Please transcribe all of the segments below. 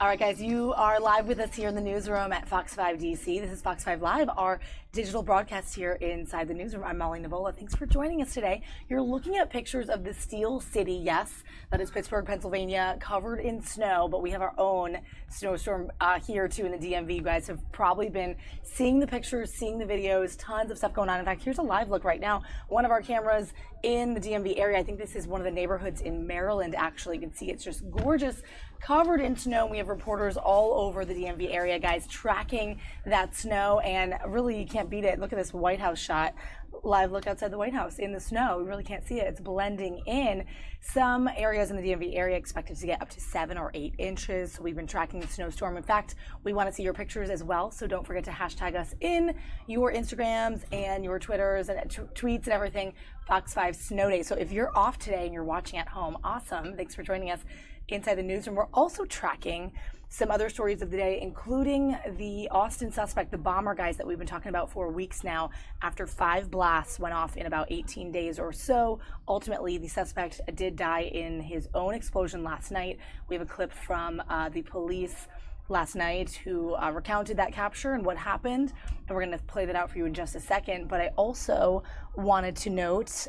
All right, guys, you are live with us here in the newsroom at Fox 5 DC. This is Fox 5 Live, our digital broadcast here inside the newsroom. I'm Molly Nevola. Thanks for joining us today. You're looking at pictures of the Steel City. Yes, that is Pittsburgh, Pennsylvania, covered in snow, but we have our own snowstorm here too in the DMV. You guys have probably been seeing the pictures, seeing the videos, tons of stuff going on. In fact, here's a live look right now. One of our cameras in the DMV area. I think this is one of the neighborhoods in Maryland, actually. You can see it's just gorgeous, covered in snow. We have reporters all over the DMV area, guys, tracking that snow, and really you can't beat it. Look at this White House shot. Live look outside the White House in the snow. We really can't see it. It's blending in. Some areas in the DMV area expected to get up to 7 or 8 inches. So we've been tracking the snowstorm. In fact, we want to see your pictures as well. So don't forget to hashtag us in your Instagrams and your Twitters and tweets and everything. Fox 5 Snow Day. So if you're off today and you're watching at home, awesome. Thanks for joining us inside the newsroom. We're also tracking some other stories of the day, including the Austin suspect, the bomber, guys, that we've been talking about for weeks now. After 5 blasts went off in about 18 days or so, ultimately the suspect did die in his own explosion last night. We have a clip from the police last night who recounted that capture and what happened, and we're going to play that out for you in just a second. But I also wanted to note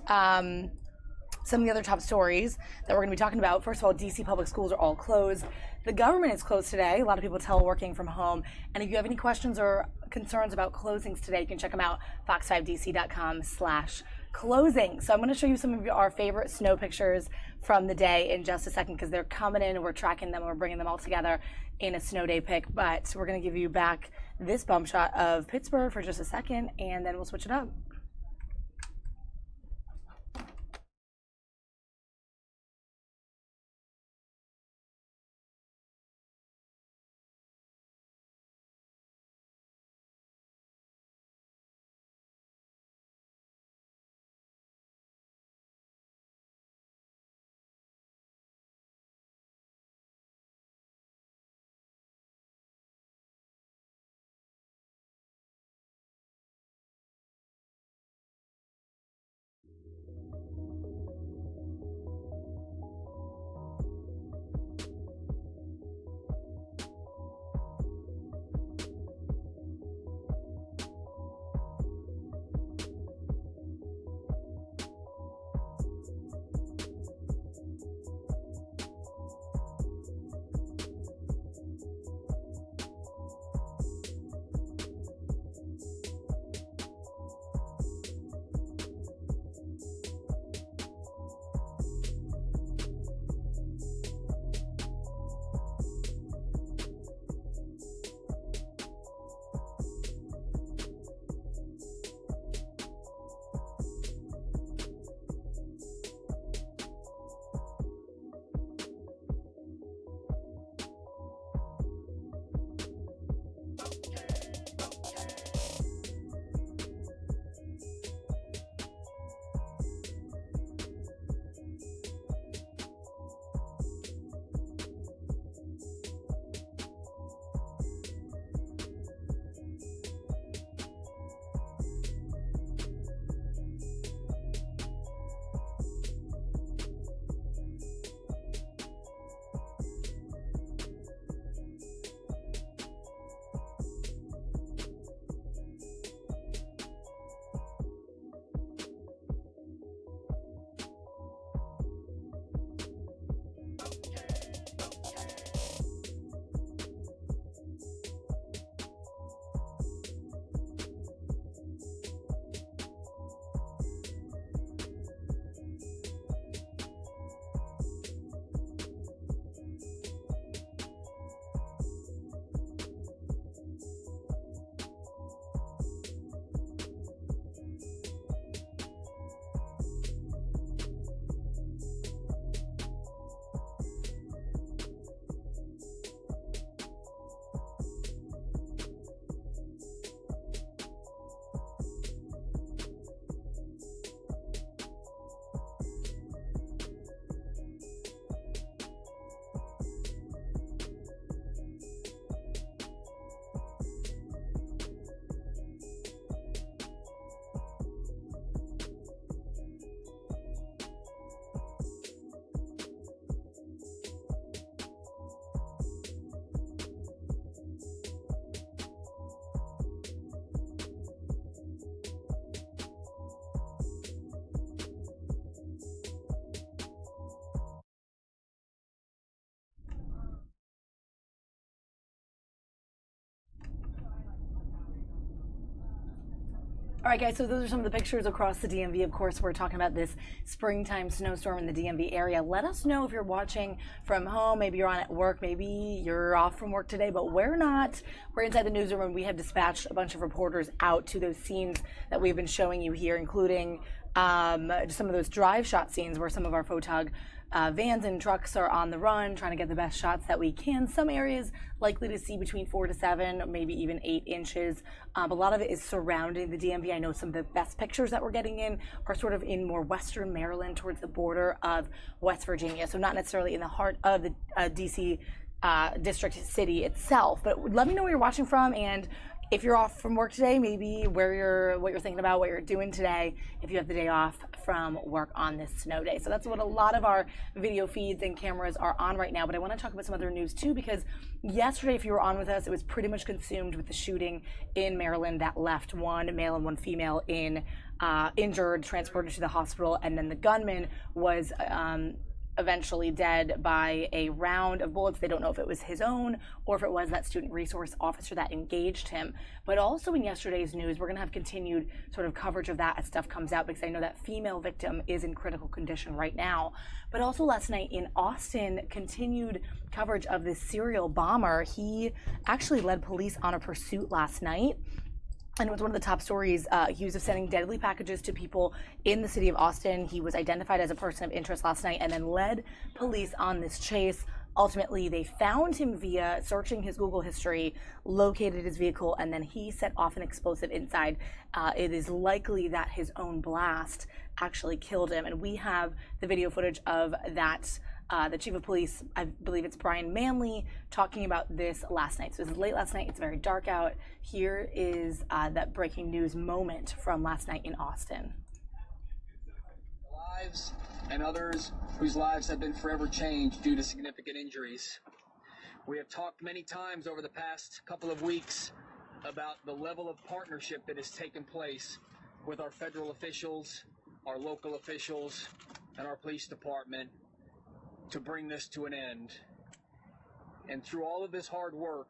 some of the other top stories that we're going to be talking about. First of all, DC public schools are all closed. The government is closed today. A lot of people teleworking from home. And if you have any questions or concerns about closings today, you can check them out, fox5dc.com/closing. So I'm going to show you some of our favorite snow pictures from the day in just a second, because they're coming in and we're tracking them and we're bringing them all together in a snow day pic. But we're going to give you back this bump shot of Pittsburgh for just a second, and then we'll switch it up. All right, guys, so those are some of the pictures across the DMV. Of course, we're talking about this springtime snowstorm in the DMV area. Let us know if you're watching from home. Maybe you're on at work. Maybe you're off from work today, but we're not. We're inside the newsroom, and we have dispatched a bunch of reporters out to those scenes that we've been showing you here, including some of those drive shot scenes where some of our photog vans and trucks are on the run, trying to get the best shots that we can. Some areas likely to see between 4 to 7, maybe even 8 inches. A lot of it is surrounding the DMV. I know some of the best pictures that we're getting in are sort of in more western Maryland, towards the border of West Virginia. So not necessarily in the heart of the DC district city itself. But let me know where you're watching from, and if you're off from work today, maybe what you're thinking about, what you're doing today, if you have the day off from work on this snow day. So that's what a lot of our video feeds and cameras are on right now. But I want to talk about some other news too, because yesterday, if you were on with us, it was pretty much consumed with the shooting in Maryland that left one male and one female injured, transported to the hospital, and then the gunman was eventually dead by a round of bullets. They don't know if it was his own or if it was that student resource officer that engaged him. But also in yesterday's news, we're going to have continued sort of coverage of that as stuff comes out, because I know that female victim is in critical condition right now. But also last night in Austin, continued coverage of this serial bomber. He actually led police on a pursuit last night, and it was one of the top stories. Accused of sending deadly packages to people in the city of Austin. He was identified as a person of interest last night and then led police on this chase. Ultimately, they found him via searching his Google history, located his vehicle, and then he set off an explosive inside. It is likely that his own blast actually killed him, and we have the video footage of that. The chief of police, I believe it's Brian Manley, talking about this last night. So this is late last night. It's very dark out. Here is that breaking news moment from last night in Austin. Lives and others whose lives have been forever changed due to significant injuries. We have talked many times over the past couple of weeks about the level of partnership that has taken place with our federal officials, our local officials, and our police department to bring this to an end. And through all of this hard work,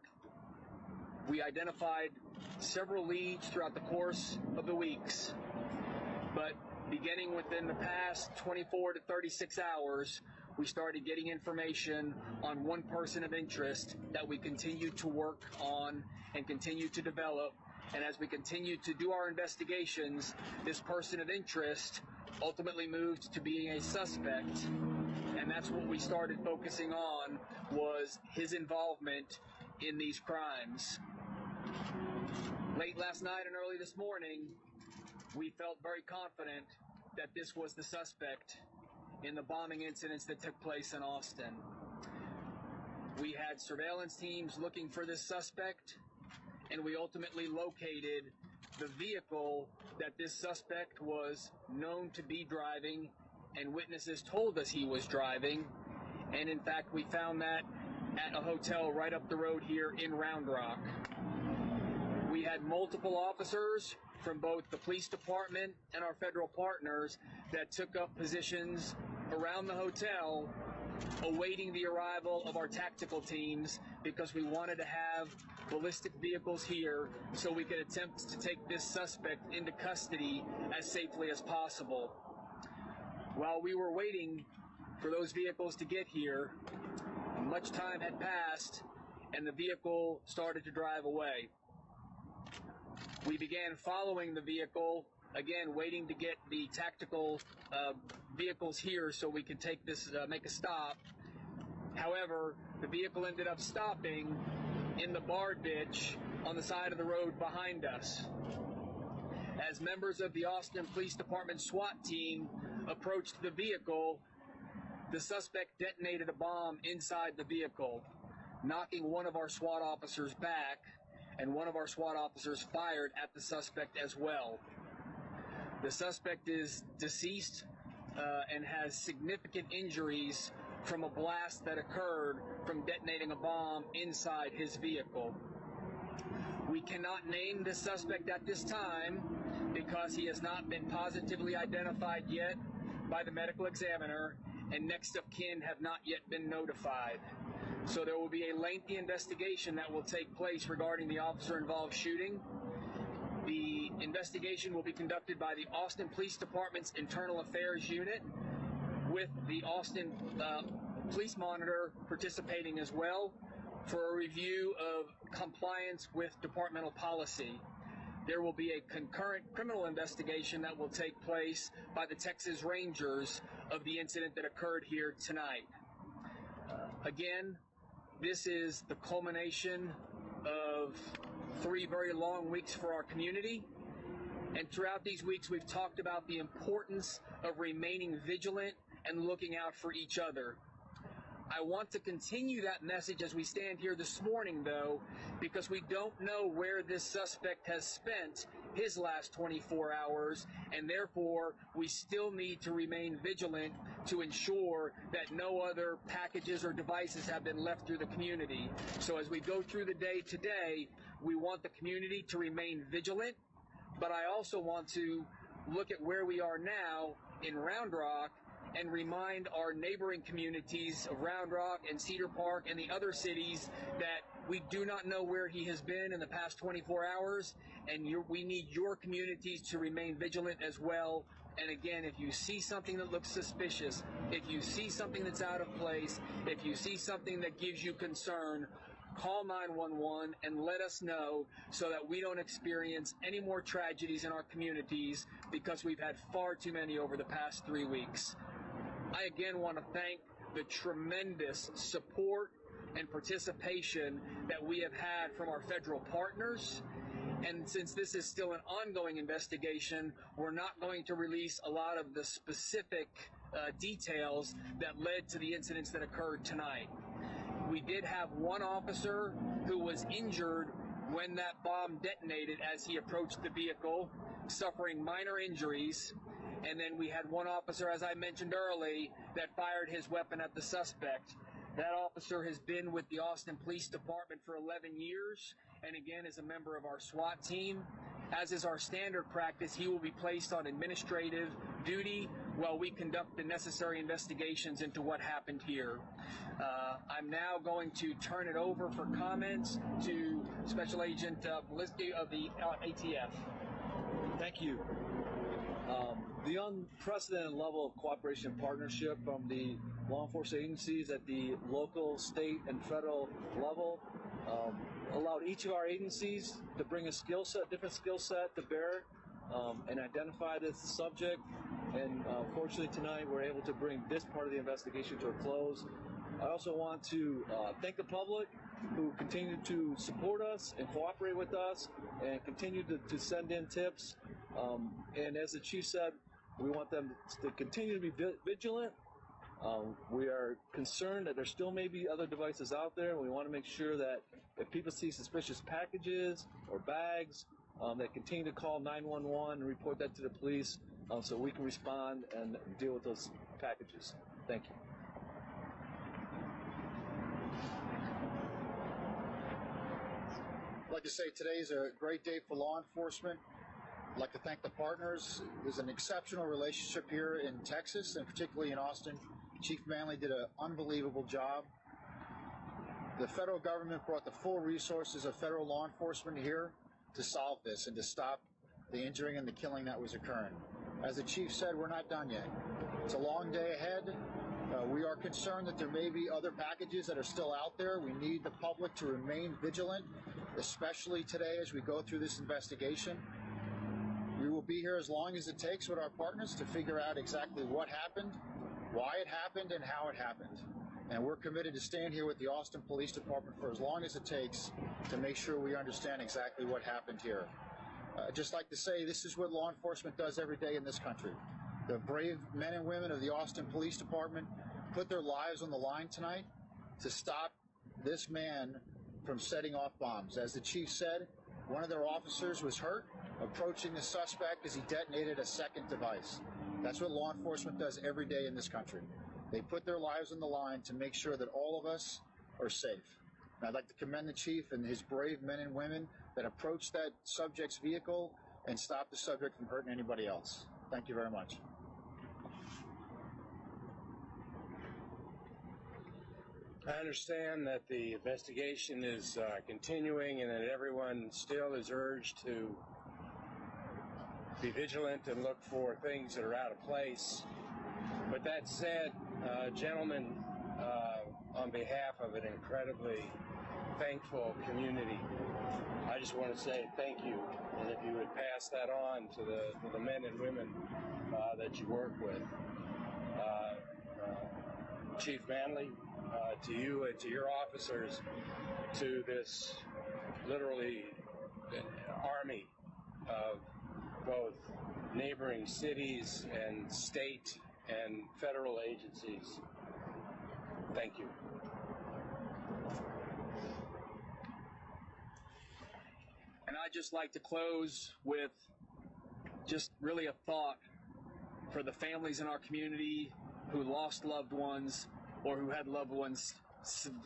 we identified several leads throughout the course of the weeks. But beginning within the past 24 to 36 hours, we started getting information on one person of interest that we continue to work on and continue to develop. And as we continue to do our investigations, this person of interest ultimately moved to being a suspect. And that's what we started focusing on, was his involvement in these crimes. Late last night and early this morning, we felt very confident that this was the suspect in the bombing incidents that took place in Austin. We had surveillance teams looking for this suspect, and we ultimately located the vehicle that this suspect was known to be driving, and witnesses told us he was driving. And in fact, we found that at a hotel right up the road here in Round Rock. We had multiple officers from both the police department and our federal partners that took up positions around the hotel, awaiting the arrival of our tactical teams, because we wanted to have ballistic vehicles here so we could attempt to take this suspect into custody as safely as possible. While we were waiting for those vehicles to get here, much time had passed and the vehicle started to drive away. We began following the vehicle, again waiting to get the tactical vehicles here so we could take this, make a stop. However, the vehicle ended up stopping in the bar ditch on the side of the road behind us. As members of the Austin Police Department SWAT team approached the vehicle, the suspect detonated a bomb inside the vehicle, knocking one of our SWAT officers back, and one of our SWAT officers fired at the suspect as well. The suspect is deceased and has significant injuries from a blast that occurred from detonating a bomb inside his vehicle. We cannot name the suspect at this time because he has not been positively identified yet by the medical examiner, and next of kin have not yet been notified. So there will be a lengthy investigation that will take place regarding the officer-involved shooting. The investigation will be conducted by the Austin Police Department's Internal Affairs Unit, with the Austin Police Monitor participating as well for a review of compliance with departmental policy. There will be a concurrent criminal investigation that will take place by the Texas Rangers of the incident that occurred here tonight. Again, this is the culmination of 3 very long weeks for our community. And throughout these weeks, we've talked about the importance of remaining vigilant and looking out for each other. I want to continue that message as we stand here this morning, though, because we don't know where this suspect has spent his last 24 hours, and therefore we still need to remain vigilant to ensure that no other packages or devices have been left through the community. So as we go through the day today, we want the community to remain vigilant, but I also want to look at where we are now in Round Rock and remind our neighboring communities of Round Rock and Cedar Park and the other cities that we do not know where he has been in the past 24 hours, and we need your communities to remain vigilant as well. And again, if you see something that looks suspicious, if you see something that's out of place, if you see something that gives you concern, call 911 and let us know so that we don't experience any more tragedies in our communities, because we've had far too many over the past 3 weeks. I again want to thank the tremendous support and participation that we have had from our federal partners. And since this is still an ongoing investigation, we're not going to release a lot of the specific details that led to the incidents that occurred tonight. We did have one officer who was injured when that bomb detonated as he approached the vehicle, suffering minor injuries. And then we had one officer, as I mentioned earlier, that fired his weapon at the suspect. That officer has been with the Austin Police Department for 11 years, and again is a member of our SWAT team. As is our standard practice, he will be placed on administrative duty while we conduct the necessary investigations into what happened here. I'm now going to turn it over for comments to Special Agent Felicity of the ATF. Thank you. The unprecedented level of cooperation and partnership from the law enforcement agencies at the local, state, and federal level allowed each of our agencies to bring a different skill set to bear and identify this subject. And fortunately tonight we're able to bring this part of the investigation to a close. I also want to thank the public who continue to support us and cooperate with us and continue to send in tips. And as the chief said, we want them to continue to be vigilant. We are concerned that there still may be other devices out there, and we want to make sure that if people see suspicious packages or bags, that continue to call 911 and report that to the police so we can respond and deal with those packages. Thank you. I'd like to say today is a great day for law enforcement. I'd like to thank the partners. There's an exceptional relationship here in Texas, and particularly in Austin. Chief Manley did an unbelievable job. The federal government brought the full resources of federal law enforcement here to solve this and to stop the injuring and the killing that was occurring. As the chief said, we're not done yet. It's a long day ahead. We are concerned that there may be other packages that are still out there. We need the public to remain vigilant, especially today as we go through this investigation. We will be here as long as it takes with our partners to figure out exactly what happened, why it happened, and how it happened. And we're committed to staying here with the Austin Police Department for as long as it takes to make sure we understand exactly what happened here. I'd just like to say this is what law enforcement does every day in this country. The brave men and women of the Austin Police Department put their lives on the line tonight to stop this man from setting off bombs. As the chief said, one of their officers was hurt approaching the suspect as he detonated a second device. That's what law enforcement does every day in this country. They put their lives on the line to make sure that all of us are safe. And I'd like to commend the chief and his brave men and women that approached that subject's vehicle and stopped the subject from hurting anybody else. Thank you very much. I understand that the investigation is continuing and that everyone still is urged to be vigilant and look for things that are out of place. But that said, gentlemen, on behalf of an incredibly thankful community, I just want to say thank you, and if you would pass that on to the men and women that you work with. Chief Manley, to you and to your officers, to this literally army of both neighboring cities and state and federal agencies, thank you. And I'd just like to close with just really a thought for the families in our community who lost loved ones or who had loved ones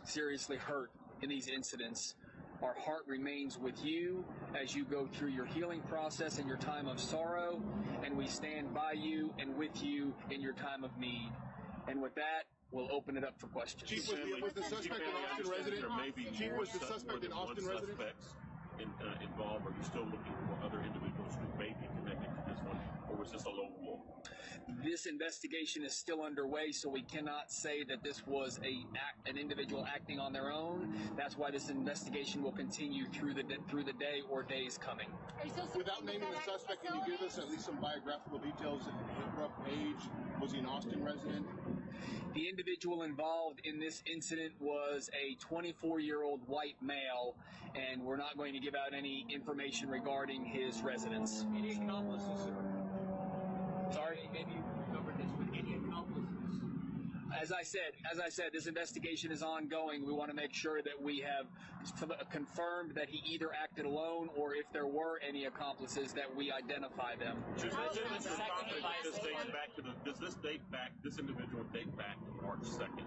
seriously hurt in these incidents. Our heart remains with you as you go through your healing process and your time of sorrow, and we stand by you and with you in your time of need. And with that, we'll open it up for questions. Chief, was the suspect an Austin resident? Chief, was the suspect an Austin resident? Involved? Are you still looking for other individuals who may be connected to this one, or was this a lone wolf? This investigation is still underway, so we cannot say that this was an individual acting on their own. That's why this investigation will continue through the day or days coming. Without naming the suspect, can you give us at least some biographical details? Rough age? Was he an Austin resident? The individual involved in this incident was a 24-year-old white male, and we're not going to give out any information regarding his residence. Any accomplices, sir? Sorry? Maybe you covered this with any accomplices. As I said, this investigation is ongoing. We want to make sure that we have confirmed that he either acted alone, or if there were any accomplices, that we identify them. Does this individual date back to March 2nd?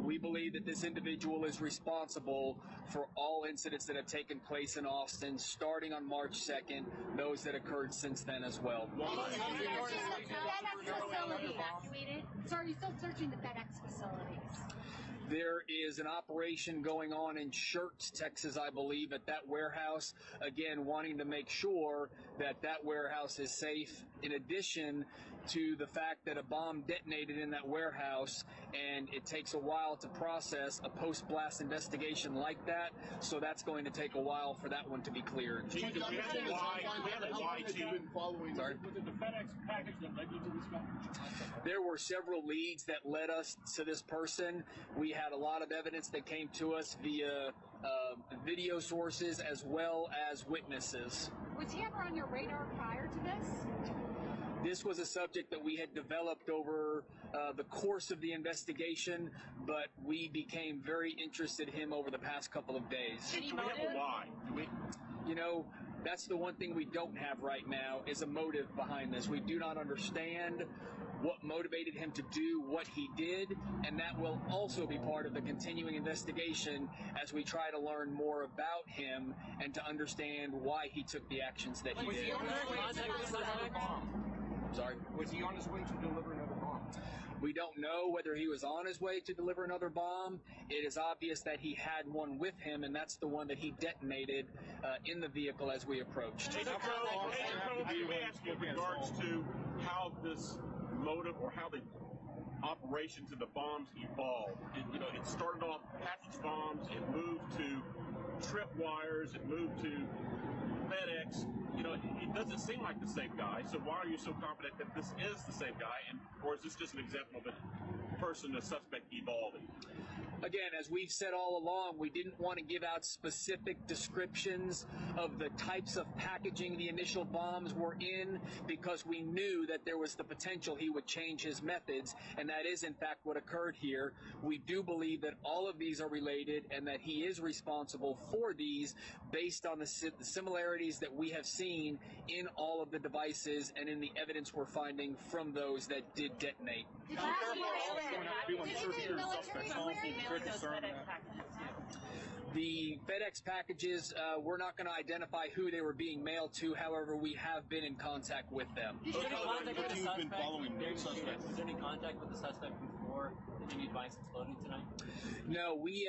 We believe that this individual is responsible for all incidents that have taken place in Austin, starting on March 2nd, those that occurred since then as well. FedEx facility evacuated? So are you still searching the FedEx facilities? There is an operation going on in Schertz, Texas, I believe, at that warehouse. Again, wanting to make sure that that warehouse is safe, in addition to the fact that a bomb detonated in that warehouse, and it takes a while to process a post-blast investigation like that, so that's going to take a while for that one to be cleared. Sorry? Was it the FedEx package that led you to this guy? There were several leads that led us to this person. We had a lot of evidence that came to us via video sources as well as witnesses. Was he ever on your radar prior to this? This was a subject that we had developed over the course of the investigation, but we became very interested in him over the past couple of days. Do we have a why? You know, that's the one thing we don't have right now, is a motive behind this. We do not understand what motivated him to do what he did, and that will also be part of the continuing investigation as we try to learn more about him and to understand why he took the actions that he did. Sorry? Was he on his way to deliver another bomb? We don't know whether he was on his way to deliver another bomb. It is obvious that he had one with him, and that's the one that he detonated in the vehicle as we approached. Let me ask you in regards to how this motive or how the operations of the bombs evolved. It started off package bombs, it moved to tripwires, it moved to FedEx. It doesn't seem like the same guy, so why are you so confident that this is the same guy, or is this just an example of a person, a suspect evolving? Again, as we've said all along, we didn't want to give out specific descriptions of the types of packaging the initial bombs were in, because we knew that there was the potential he would change his methods, and that is in fact what occurred here. We do believe that all of these are related and that he is responsible for these based on the similarities that we have seen in all of the devices and in the evidence we're finding from those that did detonate. The FedEx packages, we're not going to identify who they were being mailed to. However, we have been in contact with them. Did you have any contact with the You've been suspect? following the suspect. Was there any contact with the suspect before the new device exploding tonight? No, we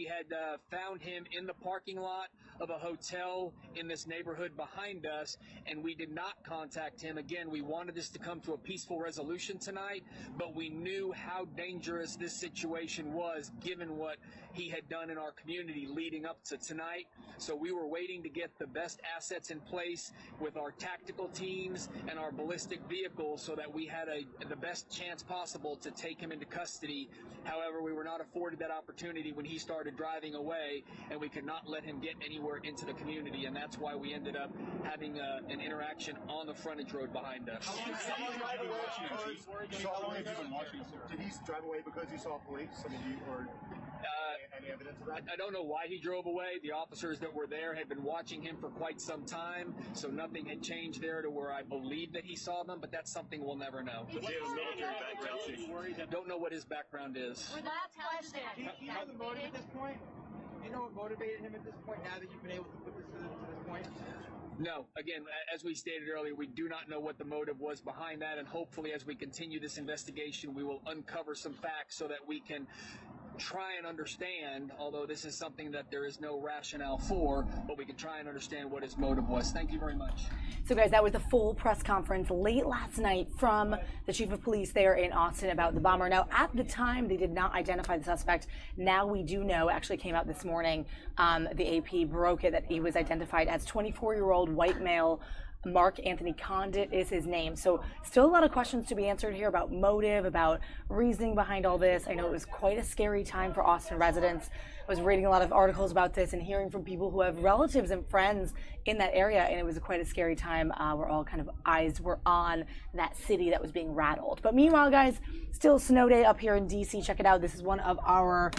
had found him in the parking lot of a hotel in this neighborhood behind us, and we did not contact him. Again, we wanted this to come to a peaceful resolution tonight, but we knew how dangerous this situation was given what he had done in our community leading up to tonight. So we were waiting to get the best assets in place with our tactical teams and our ballistic vehicles so that we had the best chance possible to take him into custody. However, we were not afforded that opportunity when he started driving away, and we could not let him get anywhere into the community, and that's why we ended up having an interaction on the frontage road behind us. How long have you been watching, sir? Did he drive away because he saw police? I mean, any evidence of that? I don't know why he drove away. The officers that were there had been watching him for quite some time, so nothing had changed there to where I believe that he saw them, but that's something we'll never know. Does he have a military background too? Don't know what his background is. Last question. Do you know the motive at this point? Do you know what motivated him at this point now that you've been able to put this to this point? No. Again, as we stated earlier, we do not know what the motive was behind that, and hopefully as we continue this investigation, we will uncover some facts so that we can try and understand, although this is something that there is no rationale for, but we can try and understand what his motive was. Thank you very much. So guys, that was the full press conference late last night from the chief of police there in Austin about the bomber. Now, at the time, they did not identify the suspect. Now we do know, actually came out this morning, the AP broke it, that he was identified as 24-year-old white male. Anthony Conditt is his name. So still a lot of questions to be answered here about motive, about reasoning behind all this. I know it was quite a scary time for Austin residents. I was reading a lot of articles about this and hearing from people who have relatives and friends in that area, and it was quite a scary time where all kind of eyes were on that city that was being rattled. But meanwhile, guys, still snow day up here in DC. Check it out. This is one of our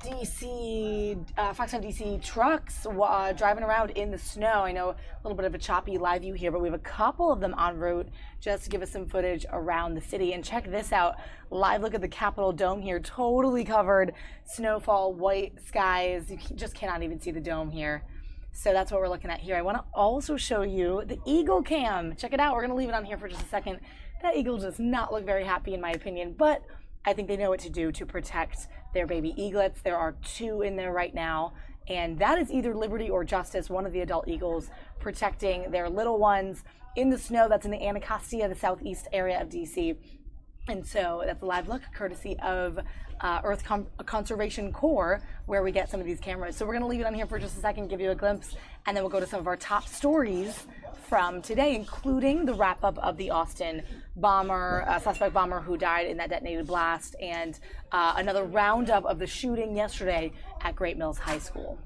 Fox 5 DC trucks driving around in the snow. I know a little bit of a choppy live view here, but we have a couple of them en route just to give us some footage around the city. And check this out, live look at the Capitol Dome here, totally covered, snowfall, white skies. You just cannot even see the dome here. So that's what we're looking at here. I want to also show you the Eagle Cam. Check it out. We're going to leave it on here for just a second. That eagle does not look very happy in my opinion, but I think they know what to do to protect their baby eaglets. There are 2 in there right now, and that is either Liberty or Justice, one of the adult eagles, protecting their little ones in the snow. That's in the Anacostia, the southeast area of DC. And so that's a live look courtesy of Earth Conservation Corps, where we get some of these cameras. So we're going to leave it on here for just a second, give you a glimpse, and then we'll go to some of our top stories from today, including the wrap-up of the Austin bomber, suspect bomber who died in that detonated blast, and another roundup of the shooting yesterday at Great Mills High School.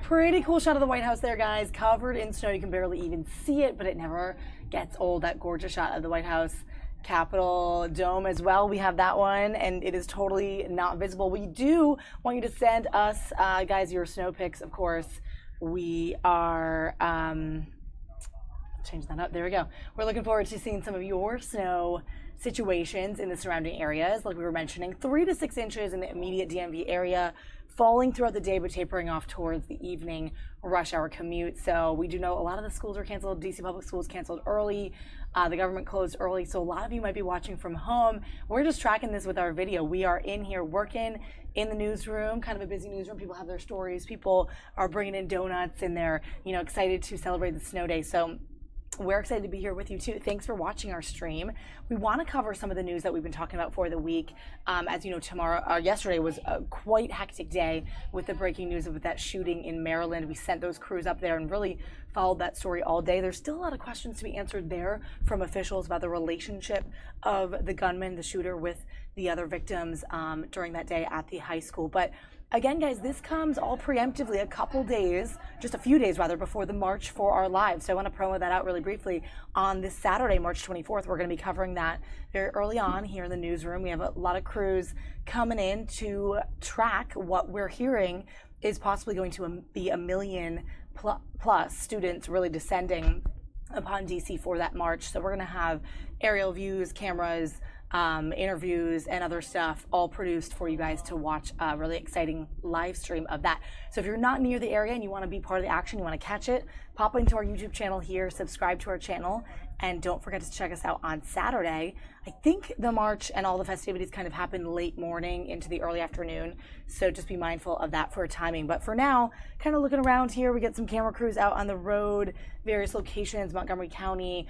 Pretty cool shot of the White House there, guys. Covered in snow. You can barely even see it, but it never gets old. That gorgeous shot of the White House Capitol Dome as well. We have that one, and it is totally not visible. We do want you to send us, guys, your snow pics, of course. We are, change that up. There we go. We're looking forward to seeing some of your snow situations in the surrounding areas. Like we were mentioning, 3 to 6 inches in the immediate DMV area, falling throughout the day but tapering off towards the evening rush hour commute. So we do know a lot of the schools are canceled. DC Public Schools canceled early. The government closed early. So a lot of you might be watching from home. We're just tracking this with our video. We are in here working in the newsroom, kind of a busy newsroom. People have their stories. People are bringing in donuts and they're, you know, excited to celebrate the snow day. So we're excited to be here with you too. Thanks for watching our stream. We want to cover some of the news that we've been talking about for the week. As you know, yesterday was a quite hectic day with the breaking news of that shooting in Maryland. We sent those crews up there and really followed that story all day. There's still a lot of questions to be answered there from officials about the relationship of the gunman, the shooter, with the other victims during that day at the high school. But again, guys, this comes all preemptively just a few days rather, before the March for Our Lives. So I want to promo that out really briefly. On this Saturday, March 24th, we're going to be covering that very early on here in the newsroom. We have a lot of crews coming in to track what we're hearing is possibly going to be 1 million plus students really descending upon DC for that march. So we're going to have aerial views, cameras, interviews and other stuff all produced for you guys to watch a really exciting live stream of that. So if you're not near the area and you want to be part of the action, you want to catch it, pop into our YouTube channel here, subscribe to our channel, and don't forget to check us out on Saturday. I think the march and all the festivities kind of happen late morning into the early afternoon, so just be mindful of that for timing. But for now, kind of looking around here, we get some camera crews out on the road, various locations, Montgomery County,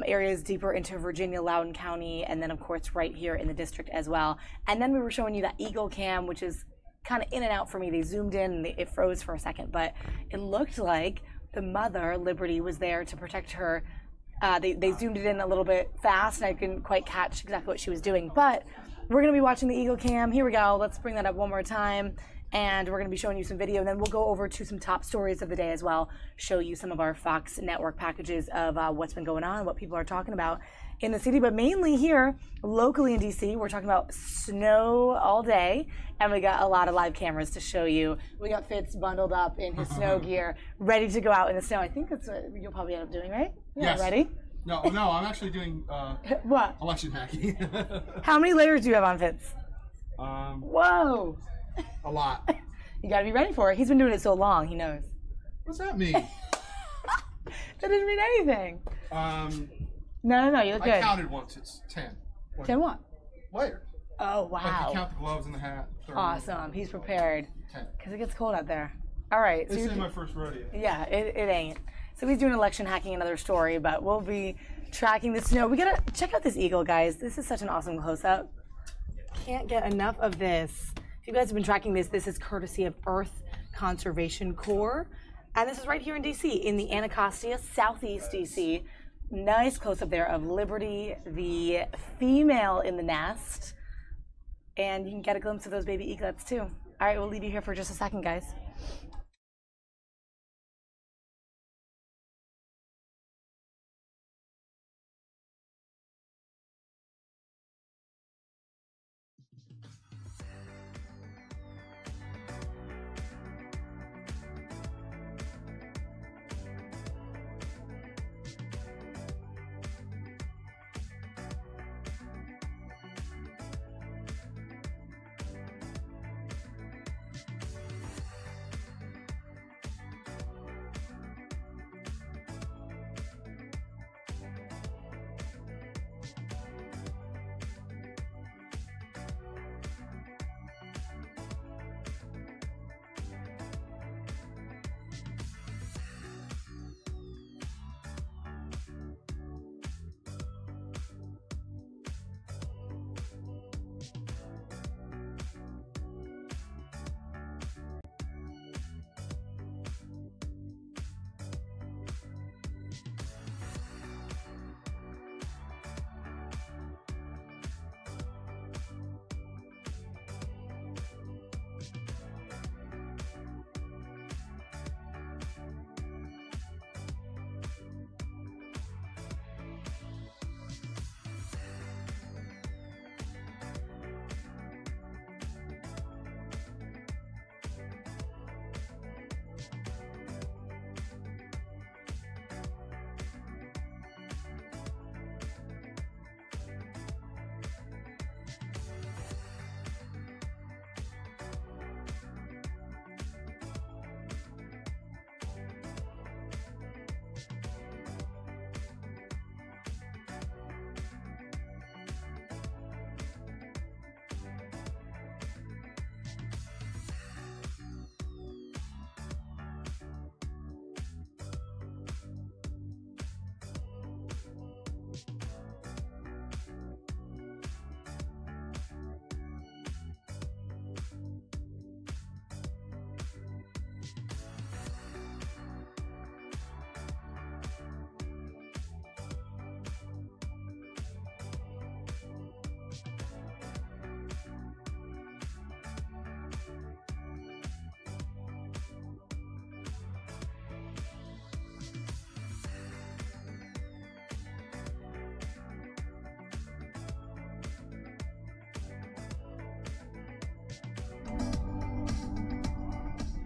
areas deeper into Virginia, Loudoun County, and then of course right here in the district as well. And then we were showing you that Eagle Cam, which is kind of in and out for me. They zoomed in and it froze for a second, but it looked like the mother, Liberty, was there to protect her. They zoomed it in a little bit fast and I couldn't quite catch exactly what she was doing, but we're going to be watching the Eagle Cam. Here we go. Let's bring that up one more time. And we're going to be showing you some video, and then we'll go over to some top stories of the day as well, show you some of our Fox network packages of what's been going on, what people are talking about in the city, but mainly here locally in DC. We're talking about snow all day, and we got a lot of live cameras to show you. We got Fitz bundled up in his snow gear, ready to go out in the snow. I think that's what you'll probably end up doing, right? Yeah, yes. Ready? No, I'm actually doing what? Election hacking. How many layers do you have on, Fitz? Whoa. A lot. You gotta be ready for it. He's been doing it so long, he knows. What's that mean? That didn't mean anything. No, you look good. I counted once. It's 10. 10 what? Layers. Oh, Like wow. you count the gloves and the hat. Awesome. He's prepared. 10. Because it gets cold out there. All right. This is my first rodeo. Yeah, it ain't. So he's doing election hacking, another story, but we'll be tracking the snow. We gotta check out this eagle, guys. This is such an awesome close-up. Can't get enough of this. If you guys have been tracking this, this is courtesy of Earth Conservation Corps. And this is right here in D.C., in the Anacostia, southeast D.C. Nice close-up there of Liberty, the female in the nest. And you can get a glimpse of those baby eaglets, too. All right, we'll leave you here for just a second, guys.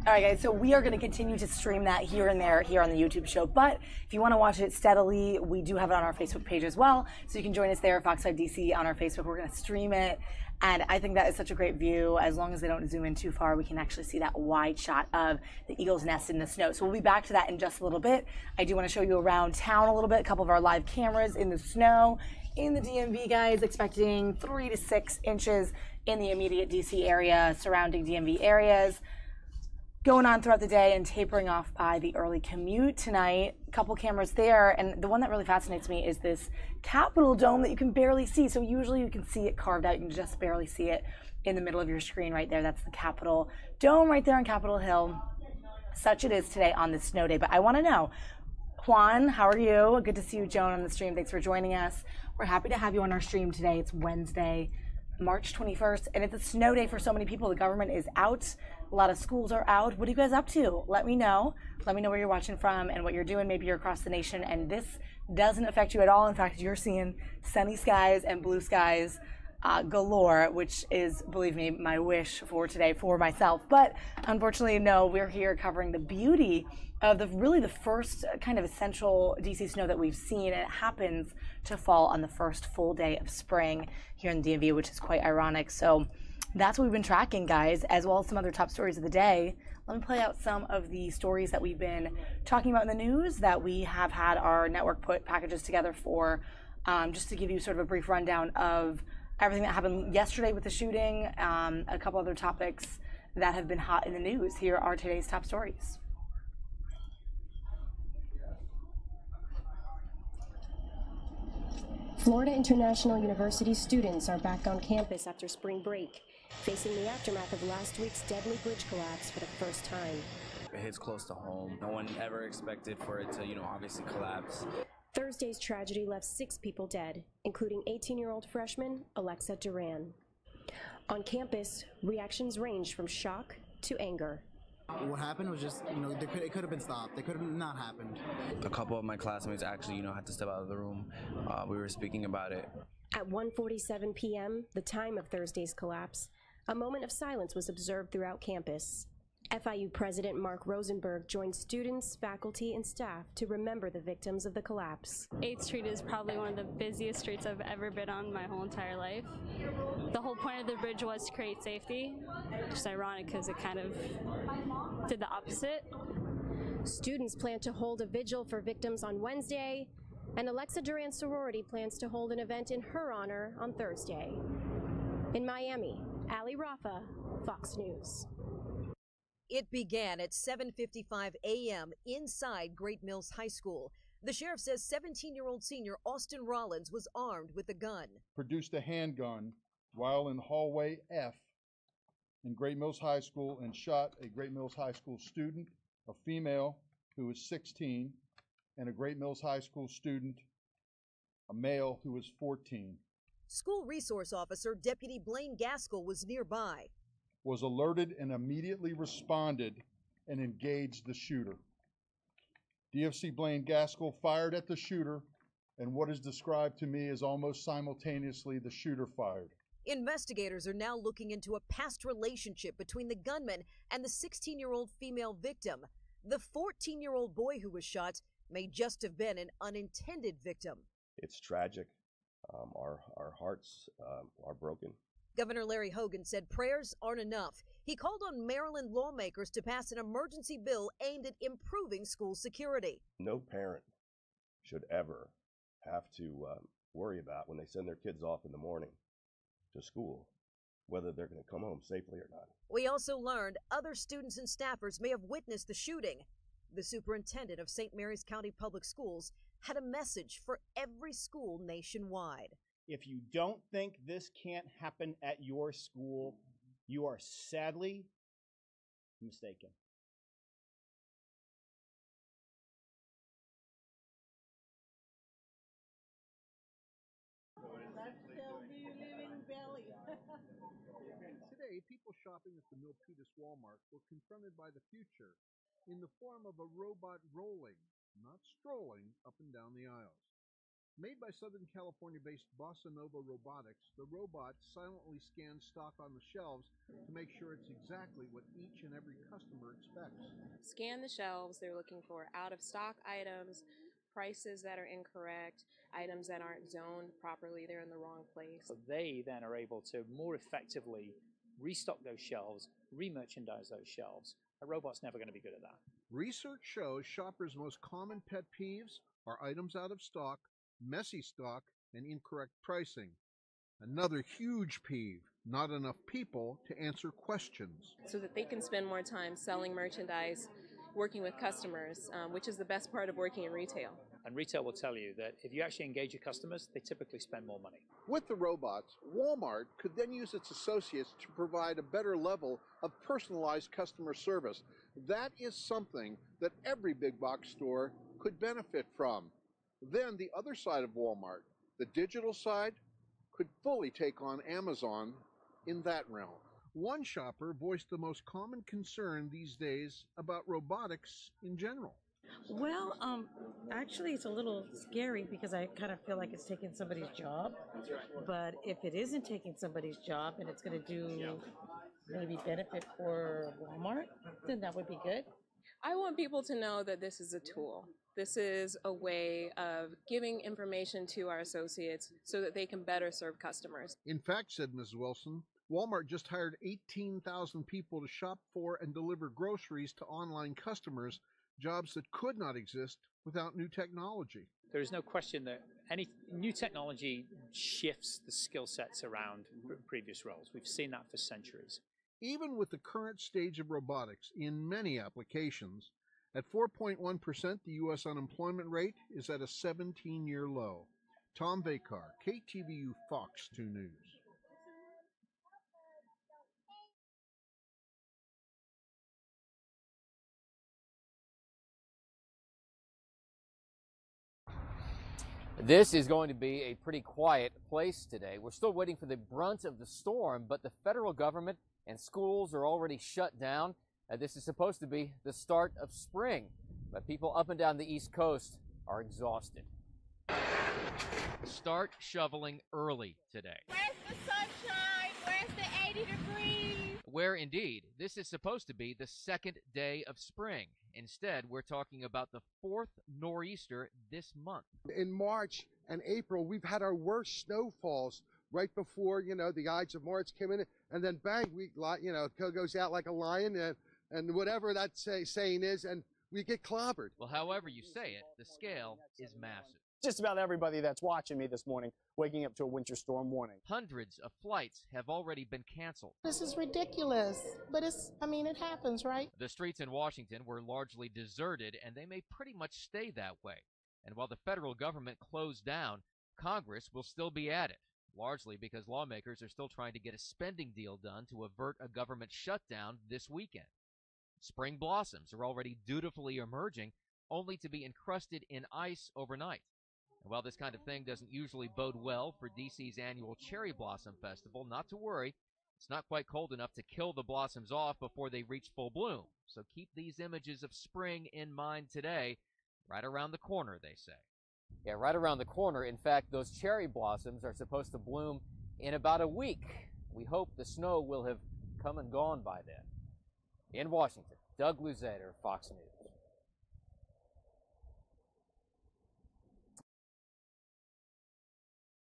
All right, guys, so we are going to continue to stream that here and there here on the YouTube show. But if you want to watch it steadily, we do have it on our Facebook page as well. So you can join us there, Fox 5 DC, on our Facebook. We're going to stream it. And I think that is such a great view. As long as they don't zoom in too far, we can actually see that wide shot of the eagle's nest in the snow. So we'll be back to that in just a little bit. I do want to show you around town a little bit, a couple of our live cameras in the snow. In the DMV, guys, expecting 3 to 6 inches in the immediate DC area, surrounding DMV areas. Going on throughout the day and tapering off by the early commute tonight. A couple cameras there, and the one that really fascinates me is this Capitol dome that you can barely see. So usually you can see it carved out, you can just barely see it in the middle of your screen right there. That's the Capitol dome right there on Capitol Hill. Such it is today on this snow day. But I want to know, Juan, how are you? Good to see you, Joan, on the stream. Thanks for joining us. We're happy to have you on our stream today. It's Wednesday, March 21st, and it's a snow day for so many people. The government is out. A lot of schools are out. What are you guys up to? Let me know. Let me know where you're watching from and what you're doing. Maybe you're across the nation and this doesn't affect you at all. In fact, you're seeing sunny skies and blue skies galore, which is, believe me, my wish for today for myself. But unfortunately, no, we're here covering the beauty of the first kind of essential DC snow that we've seen. It happens to fall on the first full day of spring here in the DMV, which is quite ironic. So that's what we've been tracking, guys, as well as some other top stories of the day. Let me play out some of the stories that we've been talking about in the news that we have had our network put packages together for, just to give you sort of a brief rundown of everything that happened yesterday with the shooting, a couple other topics that have been hot in the news. Here are today's top stories. Florida International University students are back on campus after spring break, facing the aftermath of last week's deadly bridge collapse for the first time. It hits close to home. No one ever expected for it to, obviously collapse. Thursday's tragedy left 6 people dead, including 18-year-old freshman Alexa Duran. On campus, reactions ranged from shock to anger. What happened was just, it could have been stopped. It could have not happened. A couple of my classmates actually, had to step out of the room. We were speaking about it. At 1:47 p.m., the time of Thursday's collapse, a moment of silence was observed throughout campus. FIU President Mark Rosenberg joined students, faculty, and staff to remember the victims of the collapse. 8th Street is probably one of the busiest streets I've ever been on my whole entire life. The whole point of the bridge was to create safety, which is ironic because it kind of did the opposite. Students plan to hold a vigil for victims on Wednesday, and Alexa Duran's sorority plans to hold an event in her honor on Thursday. In Miami, Ali Rafa, Fox News. It began at 7:55 a.m. inside Great Mills High School. The sheriff says 17-year-old senior Austin Rollins was armed with a gun. Produced a handgun while in hallway F in Great Mills High School and shot a Great Mills High School student, a female who was 16, and a Great Mills High School student, a male who was 14. School resource officer Deputy Blaine Gaskell was nearby. Was alerted and immediately responded and engaged the shooter. DFC Blaine Gaskell fired at the shooter, and what is described to me as almost simultaneously the shooter fired. Investigators are now looking into a past relationship between the gunman and the 16-year-old female victim. The 14-year-old boy who was shot may just have been an unintended victim. It's tragic. Our hearts are broken. Governor Larry Hogan said prayers aren't enough. He called on Maryland lawmakers to pass an emergency bill aimed at improving school security. No parent should ever have to worry about when they send their kids off in the morning to school, whether they're going to come home safely or not. We also learned other students and staffers may have witnessed the shooting. The superintendent of St. Mary's County Public Schools had a message for every school nationwide. If you don't think this can't happen at your school, you are sadly mistaken. Today, people shopping at the Milpitas Walmart were confronted by the future in the form of a robot rolling, not strolling, up and down the aisles. Made by Southern California-based Bossa Nova Robotics, the robot silently scans stock on the shelves to make sure it's exactly what each and every customer expects. Scan the shelves. They're looking for out-of-stock items, prices that are incorrect, items that aren't zoned properly, they're in the wrong place. So they then are able to more effectively restock those shelves, re-merchandise those shelves. A robot's never going to be good at that. Research shows shoppers' most common pet peeves are items out of stock, messy stock, and incorrect pricing. Another huge peeve, not enough people to answer questions. So that they can spend more time selling merchandise, working with customers, which is the best part of working in retail. And retail will tell you that if you actually engage your customers, they typically spend more money. With the robots, Walmart could then use its associates to provide a better level of personalized customer service. That is something that every big box store could benefit from. Then the other side of Walmart, the digital side, could fully take on Amazon in that realm. One shopper voiced the most common concern these days about robotics in general. Well, actually, it's a little scary because I kind of feel like it's taking somebody's job. But if it isn't taking somebody's job and it's going to do maybe benefit for Walmart, then that would be good. I want people to know that this is a tool. This is a way of giving information to our associates so that they can better serve customers. In fact, said Mrs. Wilson, Walmart just hired 18,000 people to shop for and deliver groceries to online customers, jobs that could not exist without new technology. There is no question that any new technology shifts the skill sets around previous roles. We've seen that for centuries. Even with the current stage of robotics in many applications, at 4.1%, the U.S. unemployment rate is at a 17-year low. Tom Vakar, KTVU Fox 2 News. This is going to be a pretty quiet place today. We're still waiting for the brunt of the storm, but the federal government and schools are already shut down. This is supposed to be the start of spring, but people up and down the East Coast are exhausted. Start shoveling early today. Where's the sunshine? Where's the 80 degrees? Where indeed, this is supposed to be the second day of spring. Instead, we're talking about the fourth nor'easter this month. In March and April, we've had our worst snowfalls right before, the Ides of March came in, and then bang, it goes out like a lion, and whatever that saying is, and we get clobbered. Well, however you say it, the scale is massive. Just about everybody that's watching me this morning waking up to a winter storm warning. Hundreds of flights have already been canceled. This is ridiculous, but it happens, right? The streets in Washington were largely deserted, and they may pretty much stay that way. And while the federal government closed down, Congress will still be at it, largely because lawmakers are still trying to get a spending deal done to avert a government shutdown this weekend. Spring blossoms are already dutifully emerging, only to be encrusted in ice overnight. And while this kind of thing doesn't usually bode well for DC's annual Cherry Blossom Festival, not to worry, it's not quite cold enough to kill the blossoms off before they reach full bloom. So keep these images of spring in mind today, right around the corner, they say. Yeah, right around the corner. In fact, those cherry blossoms are supposed to bloom in about a week. We hope the snow will have come and gone by then. In Washington, Doug Luzader, Fox News.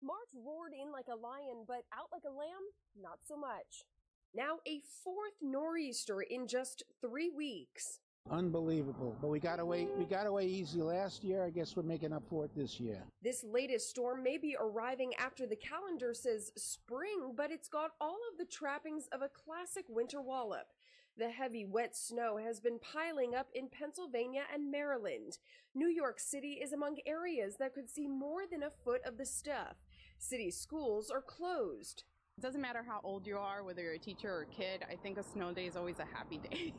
March roared in like a lion, but out like a lamb, not so much. Now a fourth nor'easter in just 3 weeks. Unbelievable. But we got away easy last year. I guess we're making up for it this year. This latest storm may be arriving after the calendar says spring, but it's got all of the trappings of a classic winter wallop. The heavy, wet snow has been piling up in Pennsylvania and Maryland. New York City is among areas that could see more than a foot of the stuff. City schools are closed. It doesn't matter how old you are, whether you're a teacher or a kid, I think a snow day is always a happy day.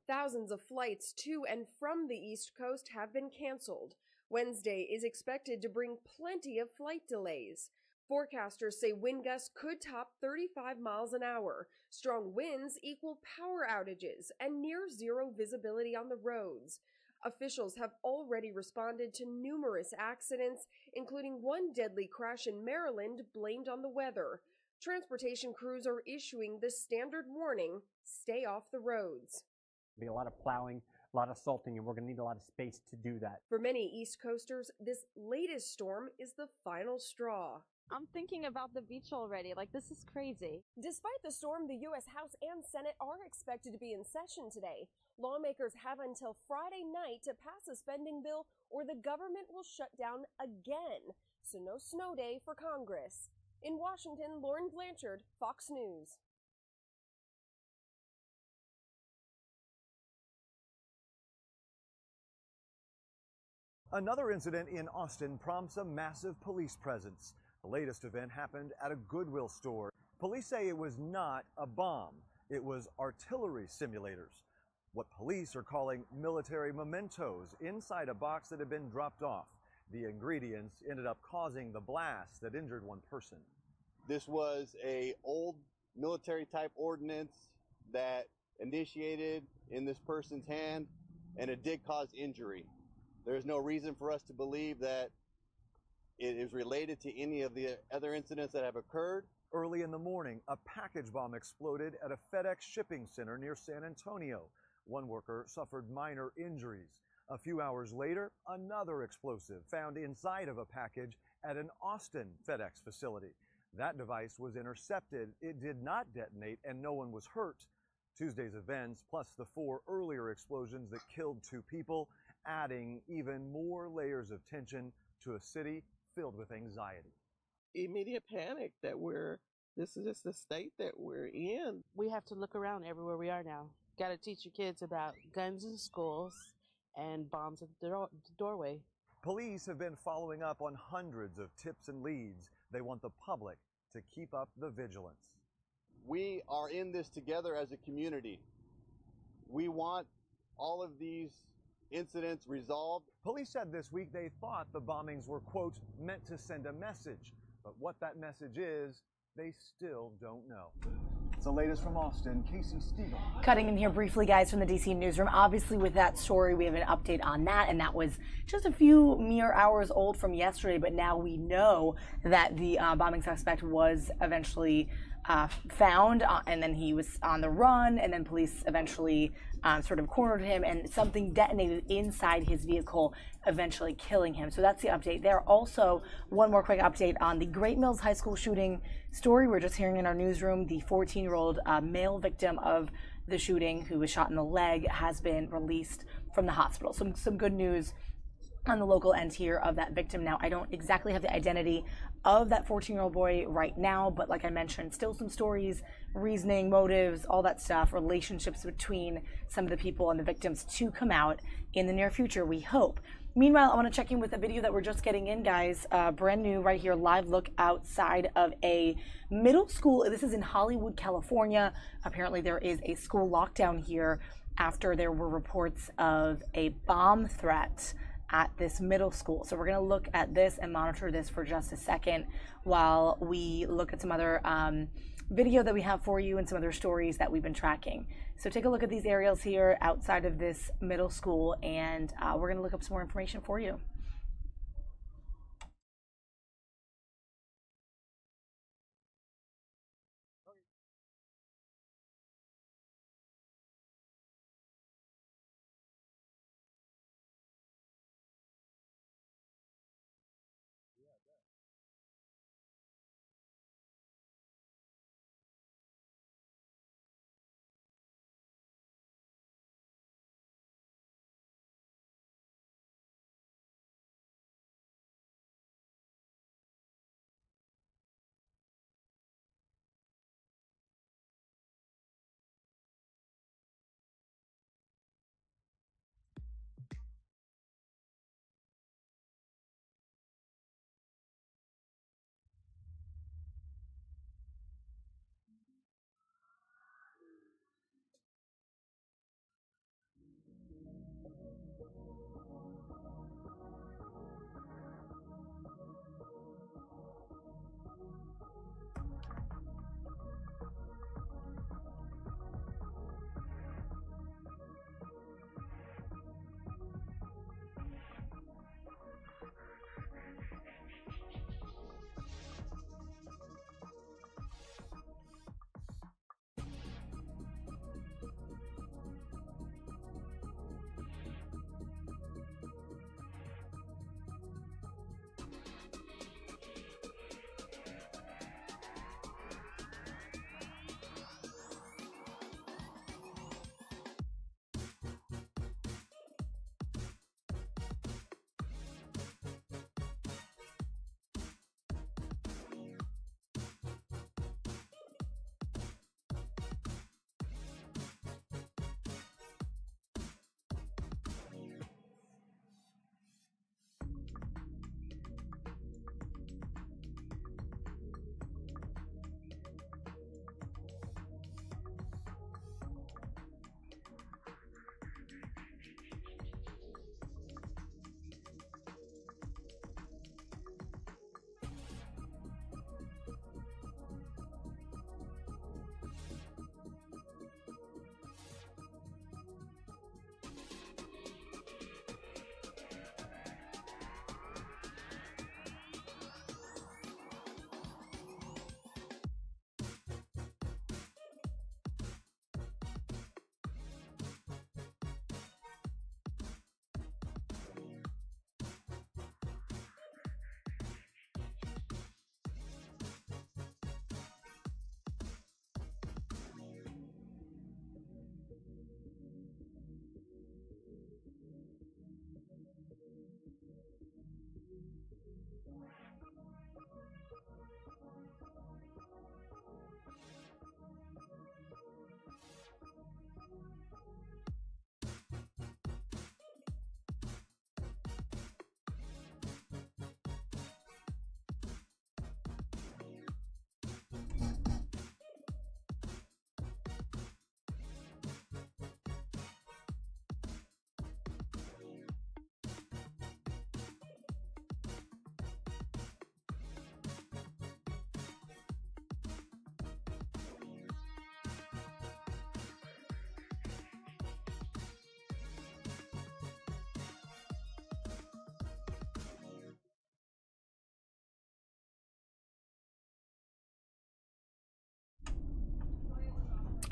Thousands of flights to and from the East Coast have been canceled. Wednesday is expected to bring plenty of flight delays. Forecasters say wind gusts could top 35 miles an hour. Strong winds equal power outages and near zero visibility on the roads. Officials have already responded to numerous accidents, including one deadly crash in Maryland blamed on the weather. Transportation crews are issuing the standard warning, stay off the roads. Be a lot of plowing, a lot of salting, and we're going to need a lot of space to do that. For many East Coasters, this latest storm is the final straw. I'm thinking about the beach already. This is crazy. Despite the storm, the U.S. House and Senate are expected to be in session today. Lawmakers have until Friday night to pass a spending bill or the government will shut down again. So no snow day for Congress. In Washington, Lauren Blanchard, Fox News. Another incident in Austin prompts a massive police presence. The latest event happened at a Goodwill store. Police say it was not a bomb. It was artillery simulators, what police are calling military mementos, inside a box that had been dropped off. The ingredients ended up causing the blast that injured one person. This was a old military type ordinance that initiated in this person's hand and it did cause injury. There's no reason for us to believe that it is related to any of the other incidents that have occurred. Early in the morning, a package bomb exploded at a FedEx shipping center near San Antonio. One worker suffered minor injuries. A few hours later, another explosive found inside of a package at an Austin FedEx facility. That device was intercepted. It did not detonate and no one was hurt. Tuesday's events, plus the 4 earlier explosions that killed 2 people, adding even more layers of tension to a city filled with anxiety. Immediate panic that this is just the state that we're in. We have to look around everywhere we are now. Got to teach your kids about guns in schools and bombs at the doorway. Police have been following up on hundreds of tips and leads. They want the public to keep up the vigilance. We are in this together as a community. We want all of these incidents resolved. Police said this week they thought the bombings were, quote, meant to send a message. But what that message is, they still don't know. It's the latest from Austin, Casey Stiegel. Cutting in here briefly, guys, from the DC newsroom. Obviously, with that story, we have an update on that, and that was just a few mere hours old from yesterday, but now we know that the bombing suspect was eventually found, and then he was on the run, and then police eventually sort of cornered him, and something detonated inside his vehicle, eventually killing him. So that's the update there. Also, one more quick update on the Great Mills High School shooting story. We're just hearing in our newsroom the 14-year-old male victim of the shooting, who was shot in the leg, has been released from the hospital. Some good news on the local end here of that victim. Now, I don't exactly have the identity of that 14-year-old boy right now, but like I mentioned, still some stories, reasoning, motives, all that stuff, relationships between some of the people and the victims to come out in the near future, we hope. Meanwhile, I want to check in with a video that we're just getting in, guys. Brand new right here, live look outside of a middle school. This is in Hollywood, California. Apparently there is a school lockdown here after there were reports of a bomb threat at this middle school. So we're going to look at this and monitor this for just a second while we look at some other video that we have for you and some other stories that we've been tracking. So take a look at these aerials here outside of this middle school, and we're going to look up some more information for you.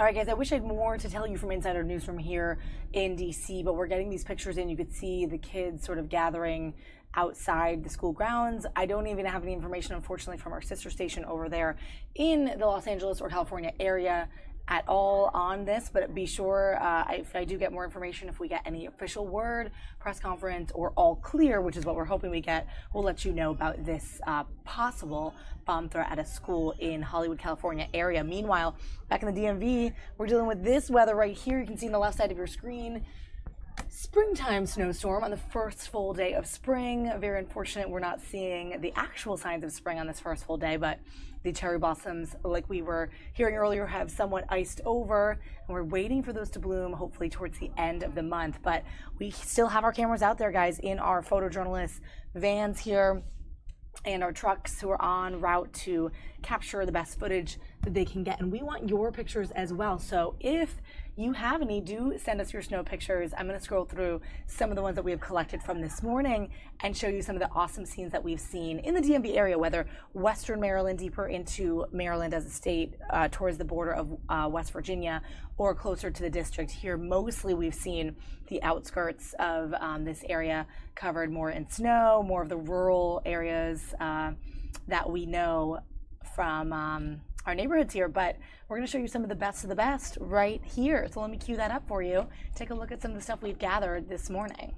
All right, guys, I wish I had more to tell you from inside our newsroom here in DC, but we're getting these pictures in. You could see the kids sort of gathering outside the school grounds. I don't even have any information, unfortunately, from our sister station over there in the Los Angeles or California area at all on this, but be sure if I do get more information, if we get any official word, press conference, or all clear, which is what we're hoping we get, we'll let you know about this possible bomb threat at a school in Hollywood, California area. Meanwhile, back in the DMV, we're dealing with this weather right here. You can see on the left side of your screen. Springtime snowstorm on the first full day of spring. Very unfortunate we're not seeing the actual signs of spring on this first full day, but the cherry blossoms, like we were hearing earlier, have somewhat iced over, and we're waiting for those to bloom hopefully towards the end of the month. But we still have our cameras out there, guys, in our photojournalist vans here and our trucks who are en route to capture the best footage that they can get. And we want your pictures as well. So if you have any, do send us your snow pictures. I'm going to scroll through some of the ones that we have collected from this morning and show you some of the awesome scenes that we've seen in the DMV area, whether western Maryland, deeper into Maryland as a state, towards the border of West Virginia, or closer to the district. Here, mostly we've seen the outskirts of this area covered more in snow, more of the rural areas that we know from our neighborhoods here, but we're going to show you some of the best right here. So let me cue that up for you. Take a look at some of the stuff we've gathered this morning.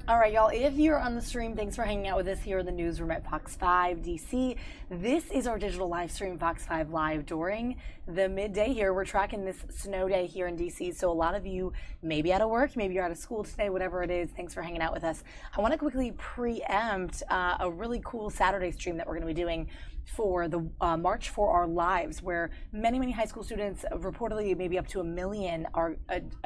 All right, y'all, if you're on the stream, thanks for hanging out with us here in the newsroom at Fox 5 DC. This is our digital live stream, Fox 5 Live, during the midday here. We're tracking this snow day here in DC, so a lot of you may be out of work, maybe you're out of school today, whatever it is. Thanks for hanging out with us. I want to quickly preempt a really cool Saturday stream that we're going to be doing for the March for Our Lives, where many high school students, reportedly maybe up to 1 million, are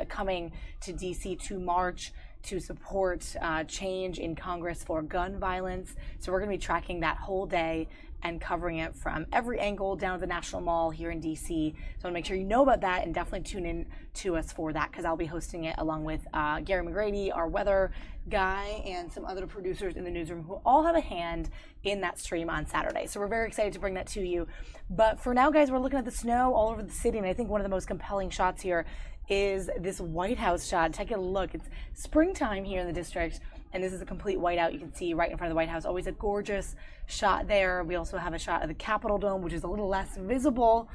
coming to DC to march to support change in Congress for gun violence. So we're going to be tracking that whole day and covering it from every angle down to the National Mall here in DC. So I want to make sure you know about that and definitely tune in to us for that, because I'll be hosting it along with Gary McGrady, our weather guy, and some other producers in the newsroom who all have a hand in that stream on Saturday. So we're very excited to bring that to you. But for now, guys, we're looking at the snow all over the city, and I think one of the most compelling shots here is this White House shot. Take a look. It's springtime here in the district, and this is a complete whiteout. You can see right in front of the White House. Always a gorgeous shot there. We also have a shot of the Capitol Dome, which is a little less visible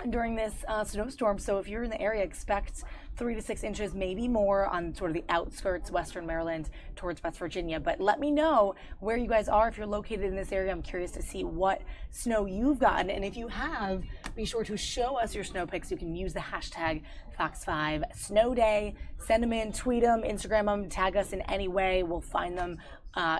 during this snowstorm. So if you're in the area, expect 3 to 6 inches, maybe more, on sort of the outskirts, Western Maryland towards West Virginia. But let me know where you guys are if you're located in this area. I'm curious to see what snow you've gotten. And if you have, be sure to show us your snow pics. You can use the hashtag Fox5 Snow Day. Send them in, tweet them, Instagram them, tag us in any way. We'll find them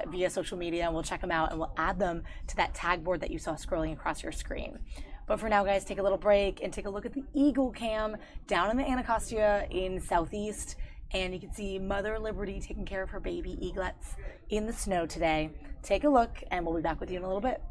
via social media, and we'll check them out, and we'll add them to that tag board that you saw scrolling across your screen. But for now, guys, take a little break and take a look at the Eagle Cam down in the Anacostia in Southeast. And you can see Mother Liberty taking care of her baby eaglets in the snow today. Take a look, and we'll be back with you in a little bit.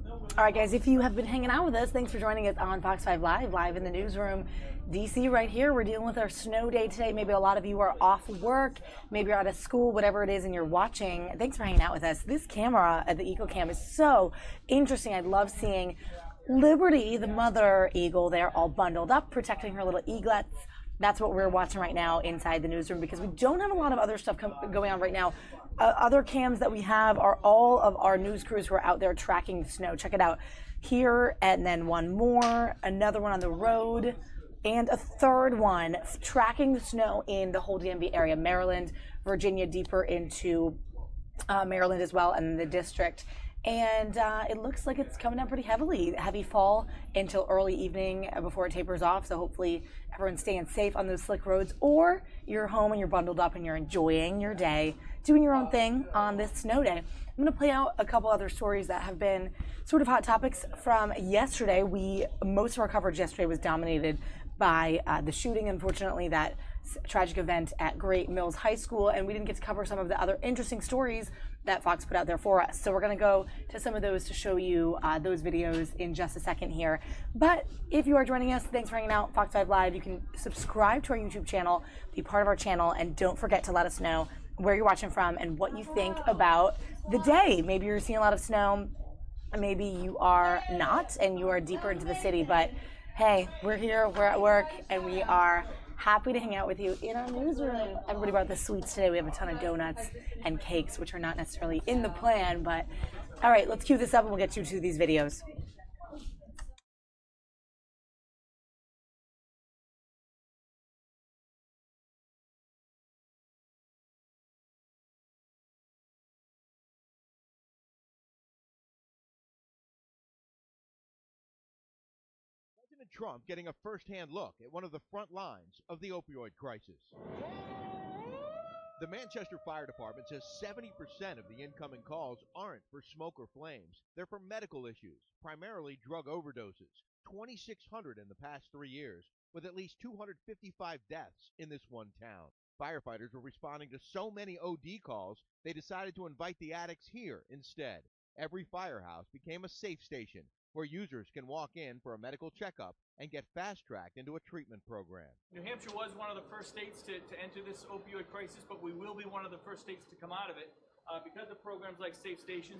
All right, guys, if you have been hanging out with us, thanks for joining us on Fox 5 Live, live in the newsroom. DC right here, we're dealing with our snow day today. Maybe a lot of you are off work, maybe you're out of school, whatever it is, and you're watching. Thanks for hanging out with us. This camera at the EcoCam is so interesting. I love seeing Liberty, the mother eagle there, all bundled up, protecting her little eaglets. That's what we're watching right now inside the newsroom because we don't have a lot of other stuff going on right now. Other cams that we have are all of our news crews who are out there tracking the snow. Check it out here, and then one more, another one on the road, and a third one tracking the snow in the whole DMV area, Maryland, Virginia, deeper into Maryland as well, and the district. And it looks like it's coming down pretty heavily. Heavy fall until early evening before it tapers off. So hopefully everyone's staying safe on those slick roads, or you're home and you're bundled up and you're enjoying your day, doing your own thing on this snow day. I'm going to play out a couple other stories that have been sort of hot topics from yesterday. Most of our coverage yesterday was dominated by the shooting, unfortunately, that tragic event at Great Mills High School, and we didn't get to cover some of the other interesting stories that Fox put out there for us. So we're going to go to some of those to show you those videos in just a second here. But if you are joining us, thanks for hanging out. Fox 5 Live, you can subscribe to our YouTube channel, be part of our channel, and don't forget to let us know where you're watching from and what you think about the day. Maybe you're seeing a lot of snow, maybe you are not, and you are deeper into the city. But hey, we're here, we're at work, and we are happy to hang out with you in our newsroom. Everybody brought the sweets today. We have a ton of donuts and cakes, which are not necessarily in the plan, but all right, let's cue this up and we'll get you to these videos. President Trump getting a first-hand look at one of the front lines of the opioid crisis. The Manchester Fire Department says 70% of the incoming calls aren't for smoke or flames. They're for medical issues, primarily drug overdoses. 2,600 in the past 3 years, with at least 255 deaths in this one town. Firefighters were responding to so many OD calls, they decided to invite the addicts here instead. Every firehouse became a safe station, where users can walk in for a medical checkup and get fast-tracked into a treatment program. New Hampshire was one of the first states to enter this opioid crisis, but we will be one of the first states to come out of it because of programs like Safe Station.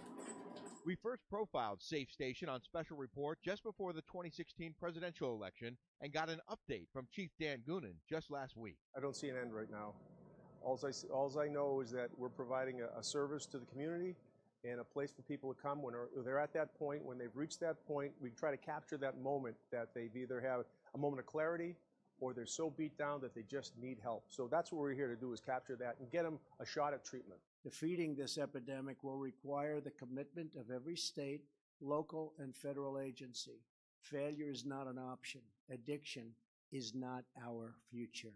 We first profiled Safe Station on Special Report just before the 2016 presidential election and got an update from Chief Dan Goonan just last week. I don't see an end right now. All I know is that we're providing a service to the community and a place for people to come when they're at that point. When they've reached that point, we try to capture that moment that they've either have a moment of clarity or they're so beat down that they just need help. So that's what we're here to do, is capture that and get them a shot at treatment. Defeating this epidemic will require the commitment of every state, local, and federal agency. Failure is not an option. Addiction is not our future.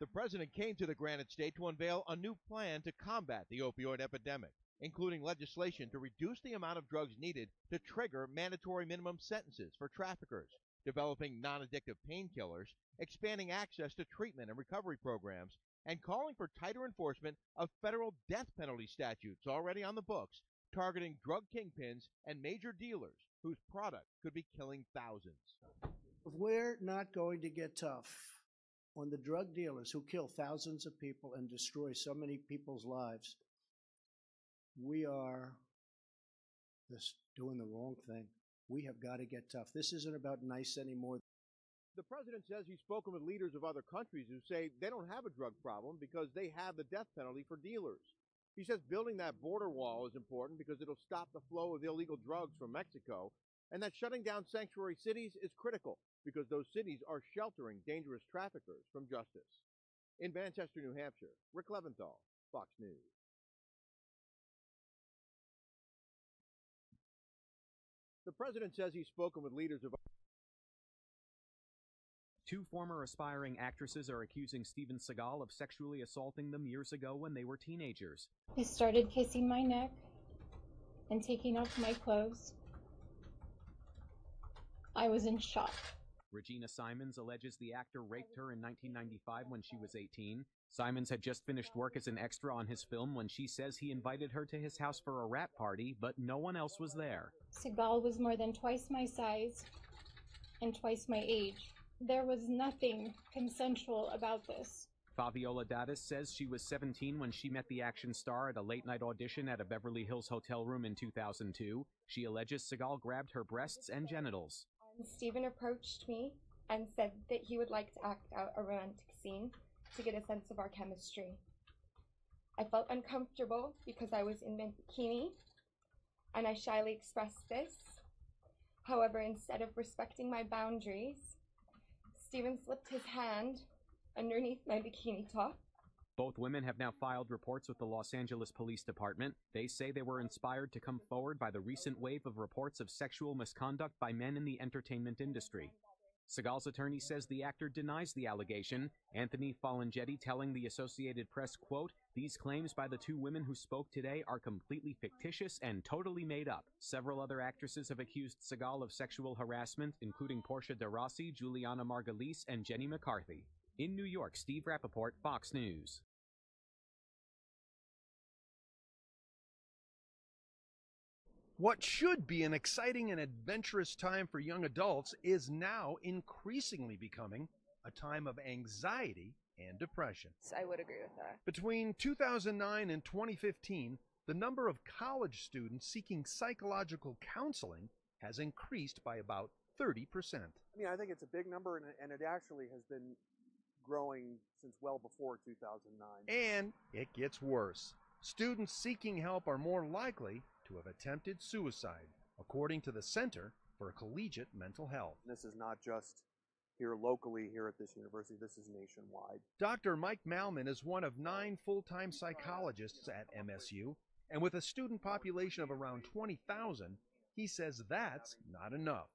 The president came to the Granite State to unveil a new plan to combat the opioid epidemic, including legislation to reduce the amount of drugs needed to trigger mandatory minimum sentences for traffickers, developing non-addictive painkillers, expanding access to treatment and recovery programs, and calling for tighter enforcement of federal death penalty statutes already on the books, targeting drug kingpins and major dealers whose product could be killing thousands. If we're not going to get tough on the drug dealers who kill thousands of people and destroy so many people's lives, we are just doing the wrong thing. We have got to get tough. This isn't about nice anymore. The president says he's spoken with leaders of other countries who say they don't have a drug problem because they have the death penalty for dealers. He says building that border wall is important because it'll stop the flow of illegal drugs from Mexico, and that shutting down sanctuary cities is critical because those cities are sheltering dangerous traffickers from justice. In Manchester, New Hampshire, Rick Leventhal, Fox News. The president says he's spoken with leaders of... Two former aspiring actresses are accusing Steven Seagal of sexually assaulting them years ago when they were teenagers. He started kissing my neck and taking off my clothes. I was in shock. Regina Simons alleges the actor raped her in 1995 when she was 18. Simons had just finished work as an extra on his film when she says he invited her to his house for a wrap party, but no one else was there. Segal was more than twice my size and twice my age. There was nothing consensual about this. Fabiola Dadas says she was 17 when she met the action star at a late-night audition at a Beverly Hills hotel room in 2002. She alleges Segal grabbed her breasts and genitals. Steven approached me and said that he would like to act out a romantic scene to get a sense of our chemistry. I felt uncomfortable because I was in my bikini, and I shyly expressed this. However, instead of respecting my boundaries, Steven slipped his hand underneath my bikini top. Both women have now filed reports with the Los Angeles Police Department. They say they were inspired to come forward by the recent wave of reports of sexual misconduct by men in the entertainment industry. Segal's attorney says the actor denies the allegation. Anthony Falangetti telling the Associated Press, quote, "These claims by the two women who spoke today are completely fictitious and totally made up." Several other actresses have accused Segal of sexual harassment, including Portia de Rossi, Juliana Margulies, and Jenny McCarthy. In New York, Steve Rappaport, Fox News. What should be an exciting and adventurous time for young adults is now increasingly becoming a time of anxiety and depression. I would agree with that. Between 2009 and 2015, the number of college students seeking psychological counseling has increased by about 30%. I mean, I think it's a big number, and it actually has been growing since well before 2009. And it gets worse. Students seeking help are more likely to have attempted suicide, according to the Center for Collegiate Mental Health. This is not just here locally here at this university, this is nationwide. Dr. Mike Malman is one of 9 full-time psychologists at MSU, and with a student population of around 20,000, he says that's not enough.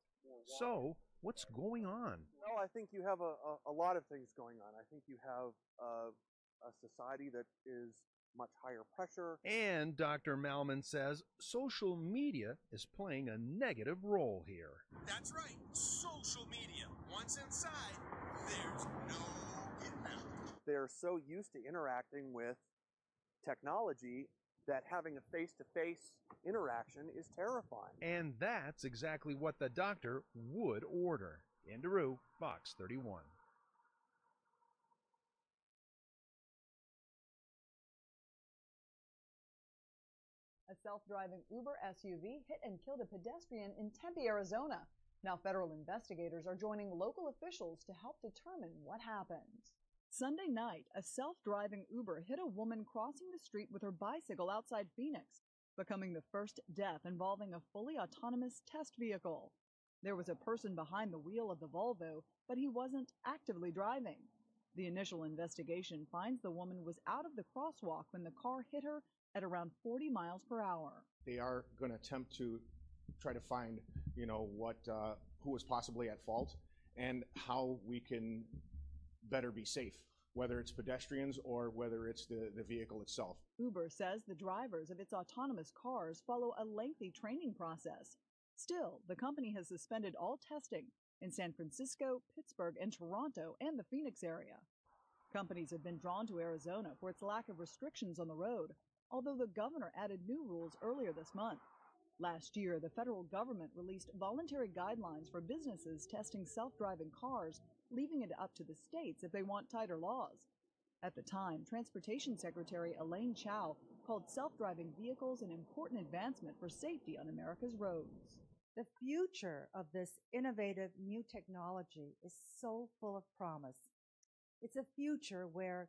So, what's going on? No, I think you have a lot of things going on. I think you have a society that is much higher pressure. And Dr. Malman says social media is playing a negative role here. That's right, social media. Once inside, there's no getting out. They're so used to interacting with technology that having a face-to-face interaction is terrifying. And that's exactly what the doctor would order. In Daru, Fox 31. A self-driving Uber SUV hit and killed a pedestrian in Tempe, Arizona. Now federal investigators are joining local officials to help determine what happened. Sunday night, a self-driving Uber hit a woman crossing the street with her bicycle outside Phoenix, becoming the first death involving a fully autonomous test vehicle. There was a person behind the wheel of the Volvo, but he wasn't actively driving. The initial investigation finds the woman was out of the crosswalk when the car hit her at around 40 miles per hour. They are going to attempt to try to find, who was possibly at fault and how we can better be safe, whether it's pedestrians or whether it's the vehicle itself. Uber says the drivers of its autonomous cars follow a lengthy training process. Still, the company has suspended all testing in San Francisco, Pittsburgh, and Toronto, and the Phoenix area. Companies have been drawn to Arizona for its lack of restrictions on the road, although the governor added new rules earlier this month. Last year, the federal government released voluntary guidelines for businesses testing self-driving cars, leaving it up to the states if they want tighter laws. At the time, Transportation Secretary Elaine Chao called self-driving vehicles an important advancement for safety on America's roads. The future of this innovative new technology is so full of promise. It's a future where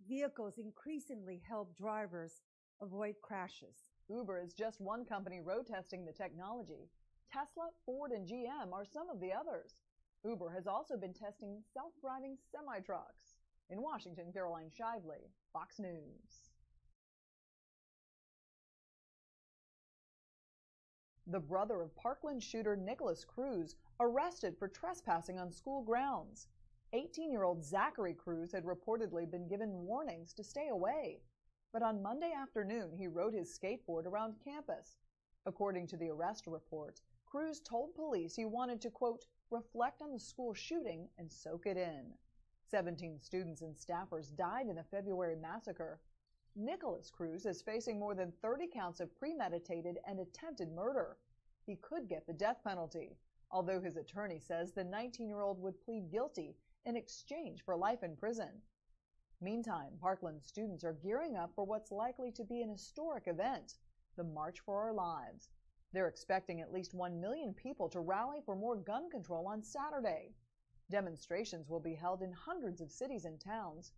vehicles increasingly help drivers avoid crashes. Uber is just one company road testing the technology. Tesla, Ford, and GM are some of the others. Uber has also been testing self-driving semi-trucks. In Washington, Caroline Shively, Fox News. The brother of Parkland shooter Nicholas Cruz arrested for trespassing on school grounds. 18-year-old Zachary Cruz had reportedly been given warnings to stay away. But on Monday afternoon, he rode his skateboard around campus. According to the arrest report, Cruz told police he wanted to, quote, reflect on the school shooting and soak it in. 17 students and staffers died in the February massacre. Nicholas Cruz is facing more than 30 counts of premeditated and attempted murder. He could get the death penalty, although his attorney says the 19-year-old would plead guilty in exchange for life in prison. Meantime, Parkland students are gearing up for what's likely to be an historic event, the March for Our Lives. They're expecting at least 1 million people to rally for more gun control on Saturday. Demonstrations will be held in hundreds of cities and towns.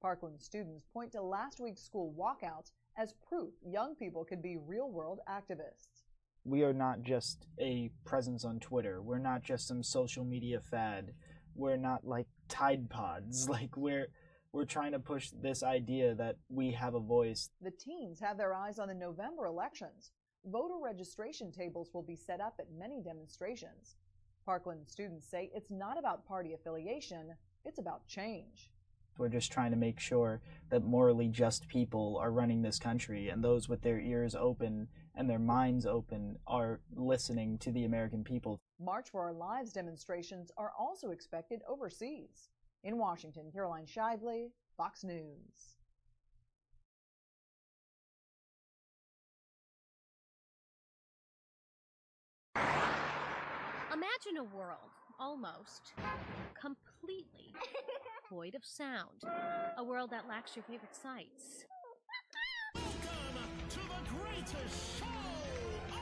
Parkland students point to last week's school walkouts as proof young people can be real-world activists. We are not just a presence on Twitter. We're not just some social media fad. We're not like Tide Pods. Like we're trying to push this idea that we have a voice. The teens have their eyes on the November elections. Voter registration tables will be set up at many demonstrations. Parkland students say it's not about party affiliation, it's about change. We're just trying to make sure that morally just people are running this country, and those with their ears open and their minds open are listening to the American people. March for Our Lives demonstrations are also expected overseas. In Washington, Caroline Shively, Fox News. Imagine a world, almost, completely void of sound. A world that lacks your favorite sights. Welcome to the greatest show on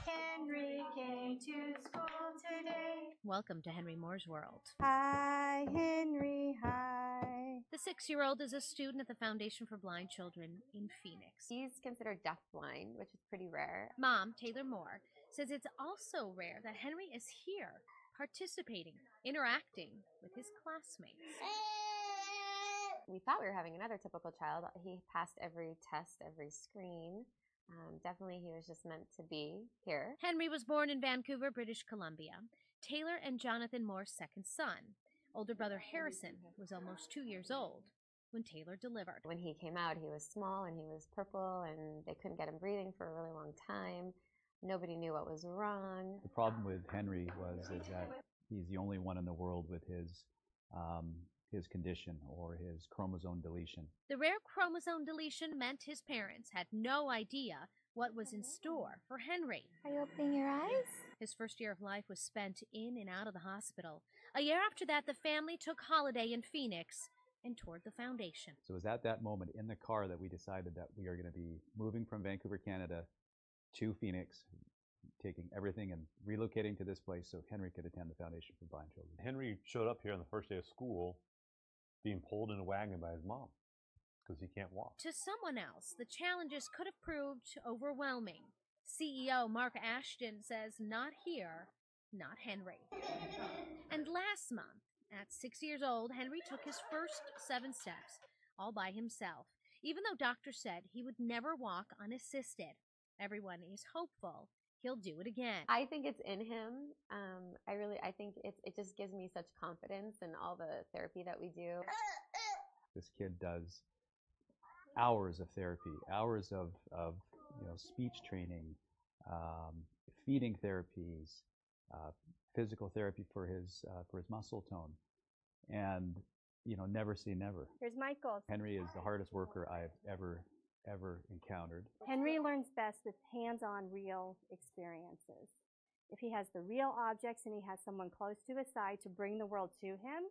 Henry came to school today. Welcome to Henry Moore's world. Hi, Henry, hi. The 6-year-old is a student at the Foundation for Blind Children in Phoenix. He's considered deafblind, which is pretty rare. Mom, Taylor Moore, says it's also rare that Henry is here, participating, interacting with his classmates. We thought we were having another typical child. He passed every test, every screen. Definitely he was just meant to be here. Henry was born in Vancouver, British Columbia. Taylor and Jonathan Moore's second son. Older brother Harrison was almost 2 years old when Taylor delivered. When he came out, he was small and he was purple and they couldn't get him breathing for a really long time. Nobody knew what was wrong. The problem with Henry is that he's the only one in the world with his condition or his chromosome deletion. The rare chromosome deletion meant his parents had no idea what was in store for Henry. Are you opening your eyes? His first year of life was spent in and out of the hospital. A year after that, the family took holiday in Phoenix and toured the foundation. So it was at that moment in the car that we decided that we are going to be moving from Vancouver, Canada to Phoenix, taking everything and relocating to this place so Henry could attend the Foundation for Blind Children. Henry showed up here on the first day of school being pulled in a wagon by his mom because he can't walk. To someone else, the challenges could have proved overwhelming. CEO Mark Ashton says not here, not Henry. And last month, at 6 years old, Henry took his first 7 steps all by himself, even though doctors said he would never walk unassisted. Everyone is hopeful he'll do it again. I think it's in him. I think it just gives me such confidence in all the therapy that we do. This kid does hours of therapy, hours of speech training, feeding therapies, physical therapy for his muscle tone, and never say never. Here's Michael. Henry is the hardest worker I've ever encountered. Henry learns best with hands-on real experiences. If he has the real objects and he has someone close to his side to bring the world to him,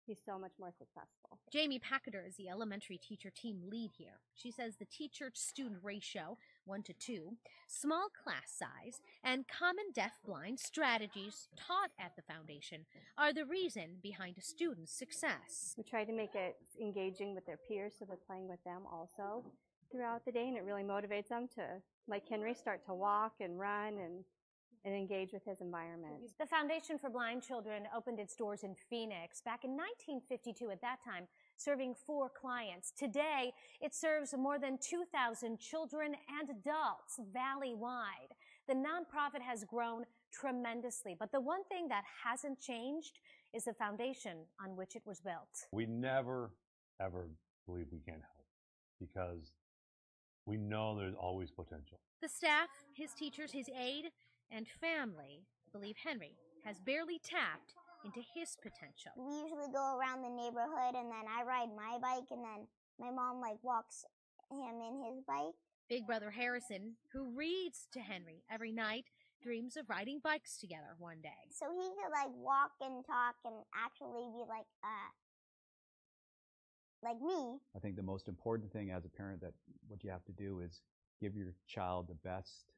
he's so much more successful. Jamie Packader is the elementary teacher team lead here. She says the teacher-student ratio, 1:2, small class size, and common deaf-blind strategies taught at the foundation are the reason behind a student's success. We try to make it engaging with their peers, so they're playing with them also throughout the day, and it really motivates them to, like Henry, start to walk and run and engage with his environment. The Foundation for Blind Children opened its doors in Phoenix back in 1952 at that time, serving 4 clients. Today, it serves more than 2,000 children and adults valley-wide. The nonprofit has grown tremendously, but the one thing that hasn't changed is the foundation on which it was built. We never, ever believe we can't help because we know there's always potential. The staff, his teachers, his aide, and family believe Henry has barely tapped into his potential. We usually go around the neighborhood, and then I ride my bike, and then my mom walks him in his bike. Big brother Harrison, who reads to Henry every night, dreams of riding bikes together one day. So he could walk and talk and actually be like me. I think the most important thing as a parent, that what you have to do is give your child the best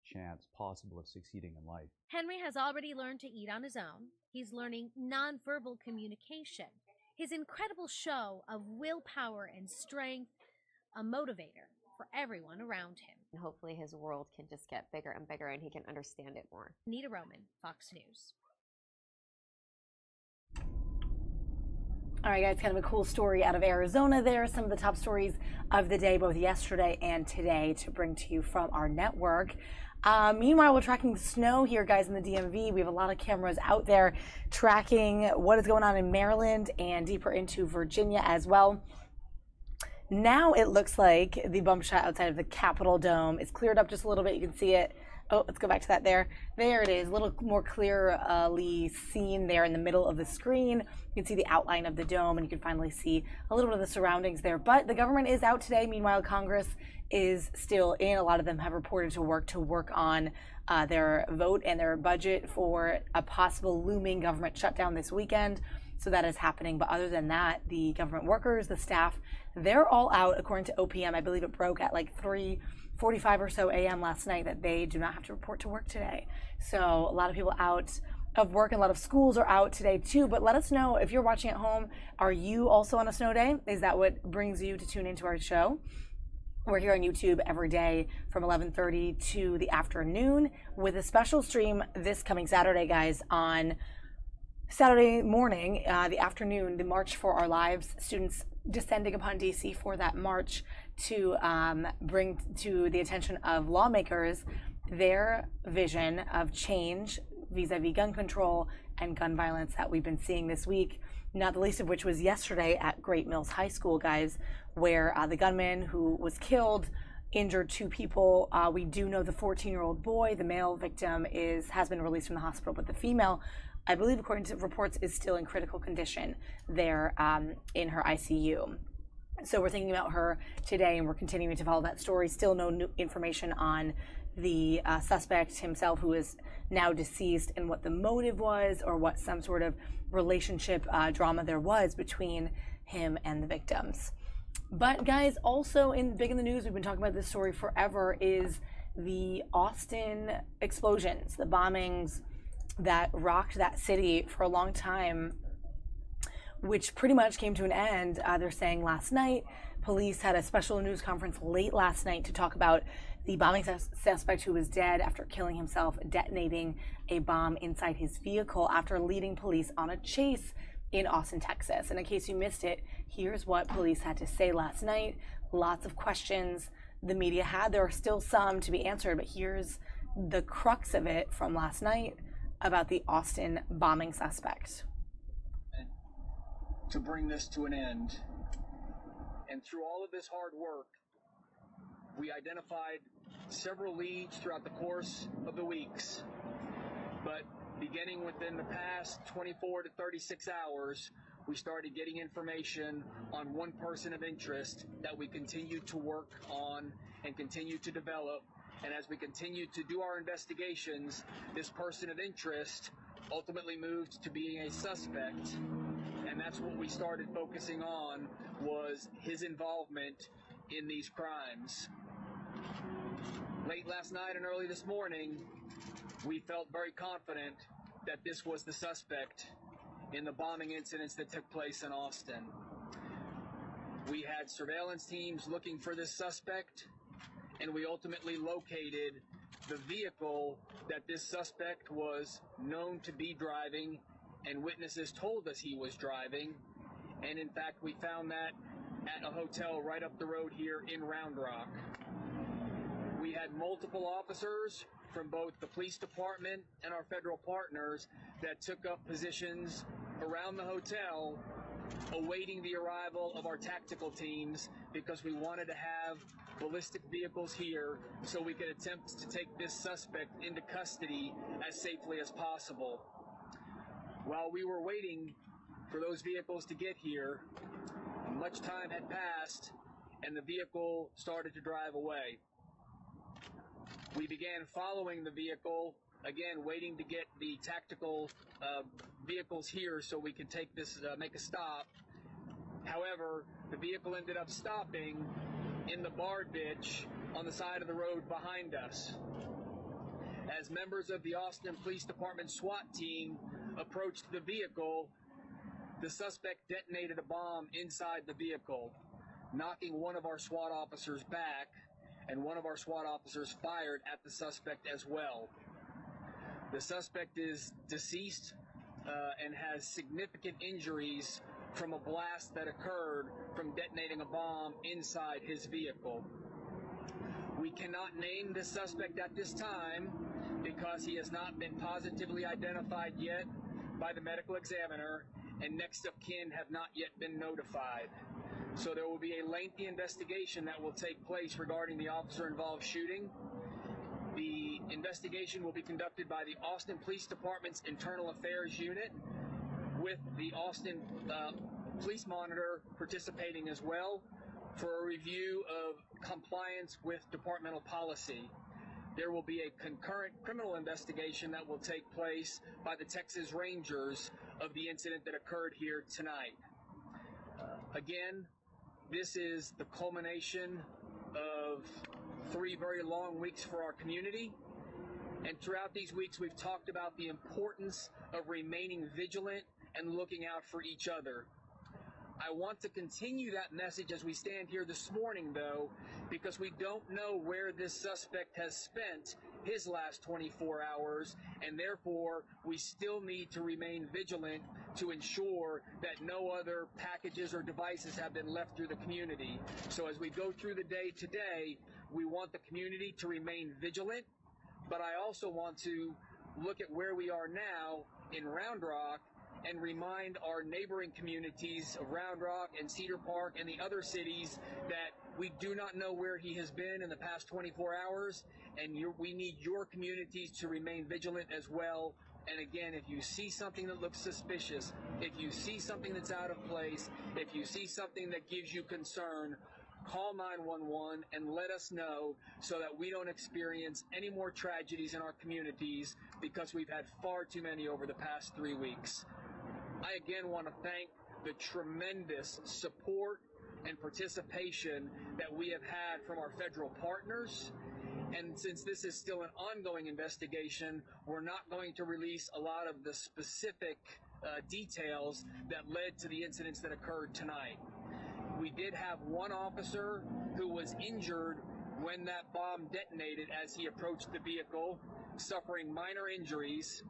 chance possible of succeeding in life. Henry has already learned to eat on his own. He's learning nonverbal communication. His incredible show of willpower and strength, a motivator for everyone around him. And hopefully his world can just get bigger and bigger and he can understand it more. Nita Roman, Fox News. All right, guys, kind of a cool story out of Arizona there. Some of the top stories of the day, both yesterday and today, to bring to you from our network. Meanwhile, we're tracking the snow here, guys, in the DMV. We have a lot of cameras out there tracking what is going on in Maryland and deeper into Virginia as well. Now it looks like the bump shot outside of the Capitol Dome is cleared up just a little bit. You can see it. Oh, let's go back to that there. There it is, a little more clearly seen there in the middle of the screen. You can see the outline of the dome, and you can finally see a little bit of the surroundings there. But the government is out today. Meanwhile, Congress is still in. A lot of them have reported to work on their vote and their budget for a possible looming government shutdown this weekend. So that is happening. But other than that, the government workers, the staff, they're all out. According to OPM, I believe it broke at like 3:45 or so a.m. last night that they do not have to report to work today. So a lot of people out of work, and a lot of schools are out today too. But let us know if you're watching at home. Are you also on a snow day? Is that what brings you to tune into our show? We're here on YouTube every day from 11:30 to the afternoon with a special stream this coming Saturday, guys, on Saturday morning, the afternoon, the March for Our Lives, students descending upon DC for that march to bring to the attention of lawmakers their vision of change vis-a-vis gun control and gun violence that we've been seeing this week, not the least of which was yesterday at Great Mills High School, guys, where the gunman who was killed injured 2 people. We do know the 14-year-old boy, the male victim, has been released from the hospital, but the female, I believe, according to reports, is still in critical condition there in her ICU. So we're thinking about her today, and we're continuing to follow that story. Still no new information on the suspect himself, who is now deceased, and what the motive was, or what some sort of relationship drama there was between him and the victims. But guys, also big in the news, we've been talking about this story forever, is the Austin explosions, the bombings that rocked that city for a long time, which pretty much came to an end. They're saying last night, police had a special news conference late last night to talk about the bombing suspect who was dead after killing himself, detonating a bomb inside his vehicle after leading police on a chase in Austin, Texas. And in case you missed it, here's what police had to say last night. Lots of questions the media had. There are still some to be answered, but here's the crux of it from last night about the Austin bombing suspect. To bring this to an end, and through all of this hard work, we identified several leads throughout the course of the weeks, but beginning within the past 24 to 36 hours, we started getting information on one person of interest that we continued to work on and continue to develop. And as we continued to do our investigations, this person of interest ultimately moved to being a suspect. And that's what we started focusing on, was his involvement in these crimes. Late last night and early this morning, we felt very confident that this was the suspect in the bombing incidents that took place in Austin. We had surveillance teams looking for this suspect, and we ultimately located the vehicle that this suspect was known to be driving, and witnesses told us he was driving. And in fact, we found that at a hotel right up the road here in Round Rock. We had multiple officers from both the police department and our federal partners that took up positions around the hotel awaiting the arrival of our tactical teams, because we wanted to have ballistic vehicles here so we could attempt to take this suspect into custody as safely as possible. While we were waiting for those vehicles to get here, much time had passed and the vehicle started to drive away. We began following the vehicle, again waiting to get the tactical vehicles here so we could take this, make a stop. However, the vehicle ended up stopping in the barred ditch on the side of the road behind us. As members of the Austin Police Department SWAT team approached the vehicle, the suspect detonated a bomb inside the vehicle, knocking one of our SWAT officers back, and one of our SWAT officers fired at the suspect as well. The suspect is deceased and has significant injuries from a blast that occurred from detonating a bomb inside his vehicle. We cannot name the suspect at this time because he has not been positively identified yet by the medical examiner, and next of kin have not yet been notified. So there will be a lengthy investigation that will take place regarding the officer-involved shooting. The investigation will be conducted by the Austin Police Department's Internal Affairs Unit, with the Austin Police Monitor participating as well for a review of compliance with departmental policy. There will be a concurrent criminal investigation that will take place by the Texas Rangers of the incident that occurred here tonight. Again, this is the culmination of 3 very long weeks for our community. And throughout these weeks, we've talked about the importance of remaining vigilant and looking out for each other. I want to continue that message as we stand here this morning, though, because we don't know where this suspect has spent his last 24 hours, and therefore we still need to remain vigilant to ensure that no other packages or devices have been left through the community. So as we go through the day today, we want the community to remain vigilant, but I also want to look at where we are now in Round Rock and remind our neighboring communities of Round Rock and Cedar Park and the other cities that we do not know where he has been in the past 24 hours, and we need your communities to remain vigilant as well. And again, if you see something that looks suspicious, if you see something that's out of place, if you see something that gives you concern, call 911 and let us know so that we don't experience any more tragedies in our communities, because we've had far too many over the past 3 weeks. I again want to thank the tremendous support and participation that we have had from our federal partners. And since this is still an ongoing investigation, we're not going to release a lot of the specific details that led to the incidents that occurred tonight. We did have one officer who was injured when that bomb detonated as he approached the vehicle, suffering minor injuries.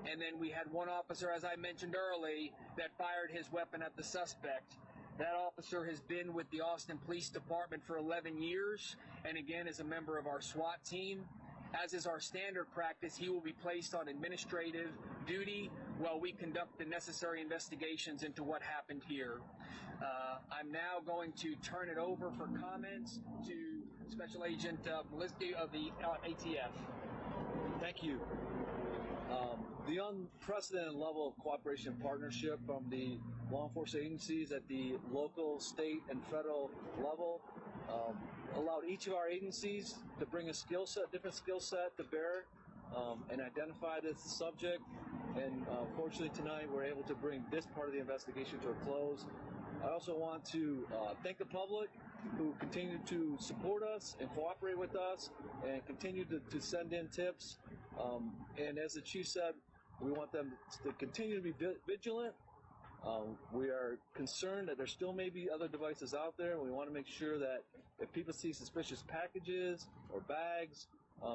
And then we had one officer, as I mentioned earlier, that fired his weapon at the suspect. That officer has been with the Austin Police Department for 11 years, and again is a member of our SWAT team. As is our standard practice, he will be placed on administrative duty while we conduct the necessary investigations into what happened here. I'm now going to turn it over for comments to Special Agent Felicity of the ATF. Thank you. The unprecedented level of cooperation and partnership from the law enforcement agencies at the local, state, and federal level allowed each of our agencies to bring a different skill set to bear and identify this subject. And fortunately tonight we're able to bring this part of the investigation to a close. I also want to thank the public who continue to support us and cooperate with us and continue to send in tips. And as the chief said, we want them to continue to be vigilant. We are concerned that there still may be other devices out there, and we want to make sure that if people see suspicious packages or bags,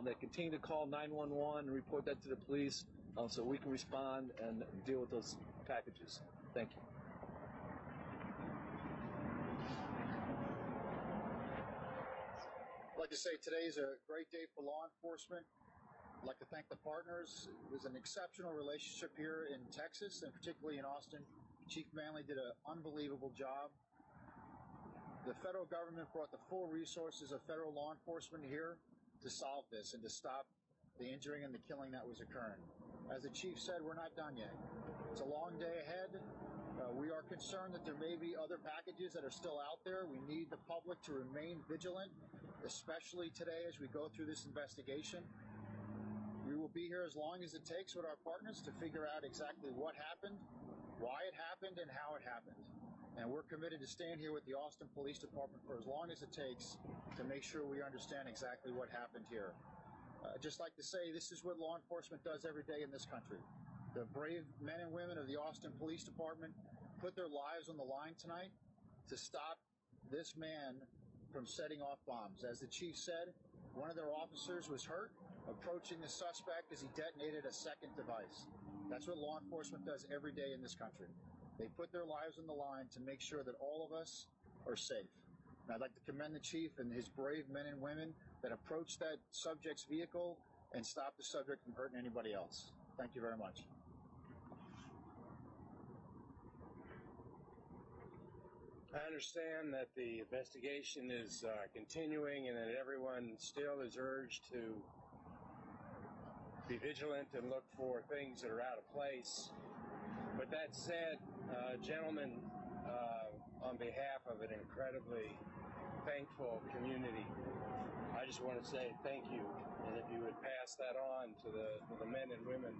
they continue to call 911 and report that to the police so we can respond and deal with those packages. Thank you. I'd like to say today is a great day for law enforcement. I'd like to thank the partners. It was an exceptional relationship here in Texas, and particularly in Austin. Chief Manley did an unbelievable job. The federal government brought the full resources of federal law enforcement here to solve this and to stop the injuring and the killing that was occurring. As the chief said, we're not done yet. It's a long day ahead. We are concerned that there may be other packages that are still out there. We need the public to remain vigilant, especially today as we go through this investigation. We will be here as long as it takes with our partners to figure out exactly what happened, why it happened, and how it happened. And we're committed to staying here with the Austin Police Department for as long as it takes to make sure we understand exactly what happened here. Just like to say, this is what law enforcement does every day in this country. The brave men and women of the Austin Police Department put their lives on the line tonight to stop this man from setting off bombs. As the chief said, one of their officers was hurt approaching the suspect as he detonated a second device. That's what law enforcement does every day in this country. They put their lives on the line to make sure that all of us are safe. And I'd like to commend the chief and his brave men and women that approached that subject's vehicle and stopped the subject from hurting anybody else. Thank you very much. I understand that the investigation is continuing and that everyone still is urged to be vigilant and look for things that are out of place. But that said, gentlemen, on behalf of an incredibly thankful community, I just want to say thank you. And if you would pass that on to the men and women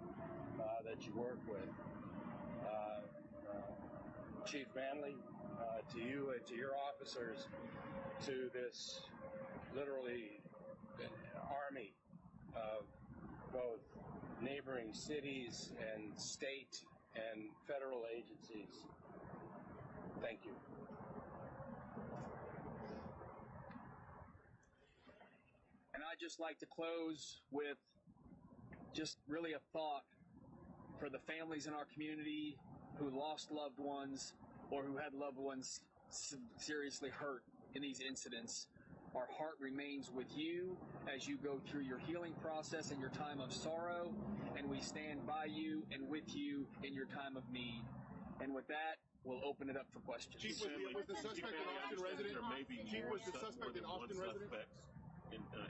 that you work with. Chief Manley, to you and to your officers, to this literally army of both neighboring cities and state and federal agencies. Thank you. And I'd just like to close with just really a thought for the families in our community who lost loved ones or who had loved ones seriously hurt in these incidents. Our heart remains with you as you go through your healing process and your time of sorrow, and we stand by you and with you in your time of need. And with that, we'll open it up for questions. Chief, was the suspect an Austin resident? Chief, was the suspect an Austin resident?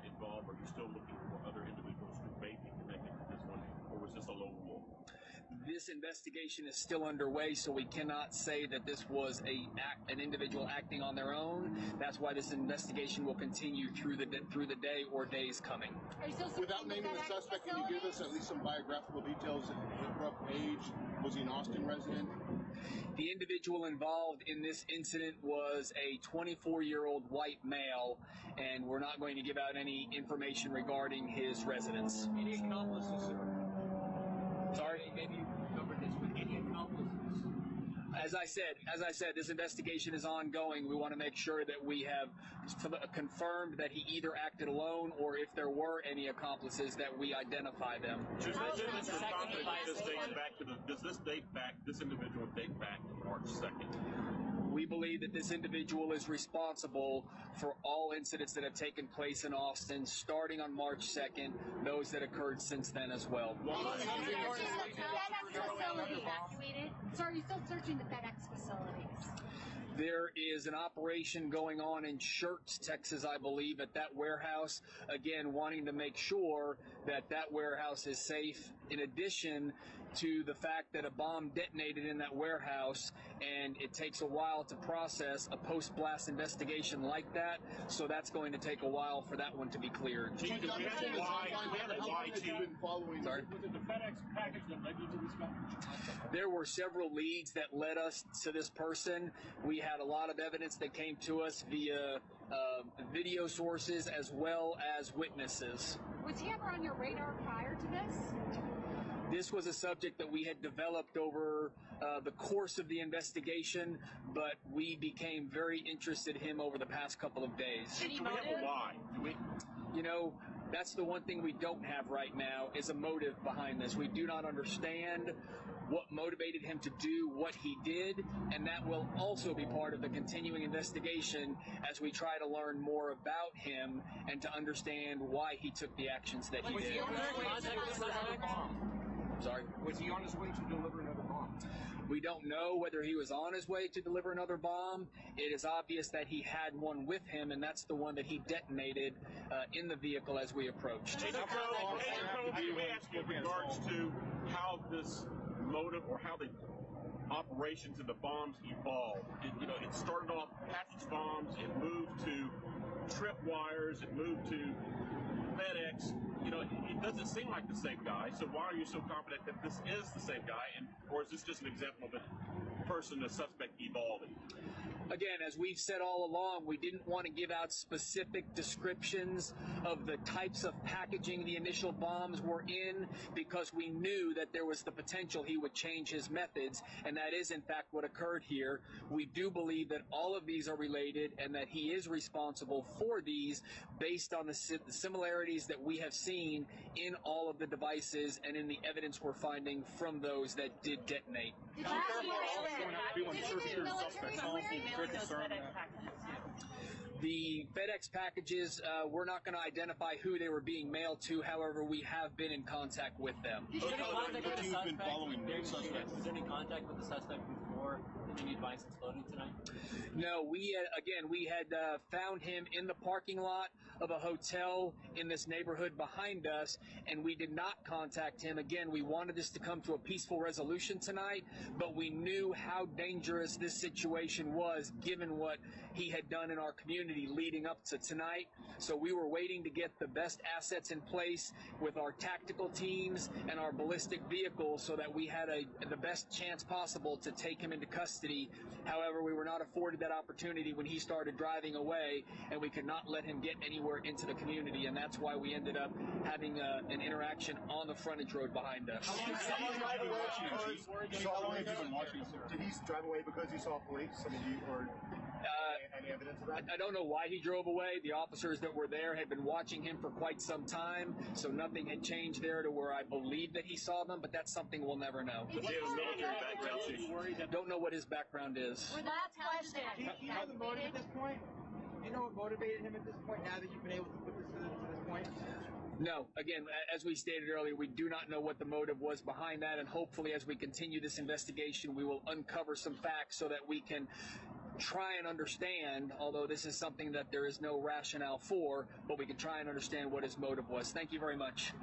Involved? Are you still looking for other individuals who may be connected to this one, or was this a lone wolf? This investigation is still underway, so we cannot say that this was an individual acting on their own. That's why this investigation will continue through the day or days coming. Without naming the suspect, can you give us at least some biographical details? Rough age? Was he an Austin resident? The individual involved in this incident was a 24-year-old white male, and we're not going to give out any information regarding his residence. Any accomplices, sir? Sorry? Maybe you covered this with any accomplices? As I said, this investigation is ongoing. We want to make sure that we have confirmed that he either acted alone or if there were any accomplices that we identify them. Does this individual date back to March 2nd? We believe that this individual is responsible for all incidents that have taken place in Austin, starting on March 2nd, those that occurred since then as well. So are you still searching the FedEx facilities? There is an operation going on in Schertz, Texas, I believe, at that warehouse. Again, wanting to make sure that that warehouse is safe, in addition to the fact that a bomb detonated in that warehouse, and it takes a while to process a post-blast investigation like that, so that's going to take a while for that one to be cleared. Sorry? Was it the FedEx package that led you to this one? There were several leads that led us to this person. We had a lot of evidence that came to us via video sources as well as witnesses. Was he ever on your radar prior to this? This was a subject that we had developed over the course of the investigation, but we became very interested in him over the past couple of days. Do we have a why? You know, that's the one thing we don't have right now is a motive behind this. We do not understand what motivated him to do what he did, and that will also be part of the continuing investigation as we try to learn more about him and to understand why he took the actions that he did. Sorry? Was he on his way to deliver another bomb? We don't know whether he was on his way to deliver another bomb. It is obvious that he had one with him, and that's the one that he detonated in the vehicle as we approached. Let me ask you in regards to how this motive or how the operations of the bombs evolved. It started off package bombs, it moved to trip wires, it moved to FedEx. It doesn't seem like the same guy, so why are you so confident that this is the same guy, or is this just an example of a person, a suspect evolving? Again, as we've said all along, we didn't want to give out specific descriptions of the types of packaging the initial bombs were in because we knew that there was the potential he would change his methods, and that is in fact what occurred here. We do believe that all of these are related and that he is responsible for these based on the similarities that we have seen in all of the devices and in the evidence we're finding from those that did detonate. The FedEx packages, we're not going to identify who they were being mailed to. However, we have been in contact with them. Was there any contact with the suspect before any device exploding tonight? No, we had found him in the parking lot of a hotel in this neighborhood behind us, and we did not contact him. Again, we wanted this to come to a peaceful resolution tonight, but we knew how dangerous this situation was given what he had done in our community leading up to tonight. So we were waiting to get the best assets in place with our tactical teams and our ballistic vehicles so that we had the best chance possible to take him into custody. However, we were not afforded that opportunity when he started driving away, and we could not let him get anywhere into the community, and that's why we ended up having an interaction on the frontage road behind us. How long have you been watching him? Did he drive away because he saw police? Any evidence of that? I don't know why he drove away. The officers that were there had been watching him for quite some time, so nothing had changed there to where I believe that he saw them, but that's something we'll never know. Does he have a military background? Don't know what his background is. Last question. Do you know the motive at this point? Do you know what motivated him at this point now that you've been able to put this to this point? No. Again, as we stated earlier, we do not know what the motive was behind that, and hopefully as we continue this investigation, we will uncover some facts so that we can try and understand, although this is something that there is no rationale for, but we can try and understand what his motive was. Thank you very much.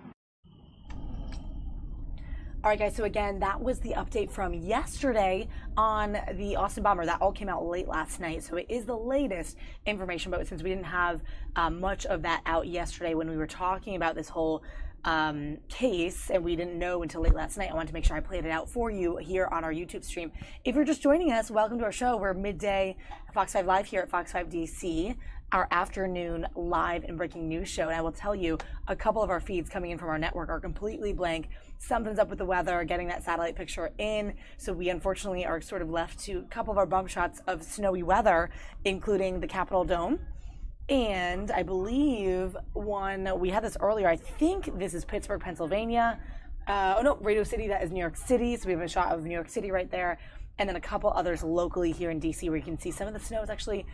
All right, guys, so again, that was the update from yesterday on the Austin bomber. That all came out late last night, so it is the latest information, but since we didn't have much of that out yesterday when we were talking about this whole case, and we didn't know until late last night, I wanted to make sure I played it out for you here on our YouTube stream. If you're just joining us, welcome to our show. We're midday Fox 5 Live here at Fox 5 DC, our afternoon live and breaking news show. And I will tell you, a couple of our feeds coming in from our network are completely blank. Something's up with the weather, getting that satellite picture in. So we unfortunately are sort of left to a couple of our bump shots of snowy weather, including the Capitol Dome. And I believe we had this earlier, I think this is Pittsburgh, Pennsylvania. Oh no, Radio City, that is New York City. So we have a shot of New York City right there. And then a couple others locally here in DC where you can see some of the snow is actually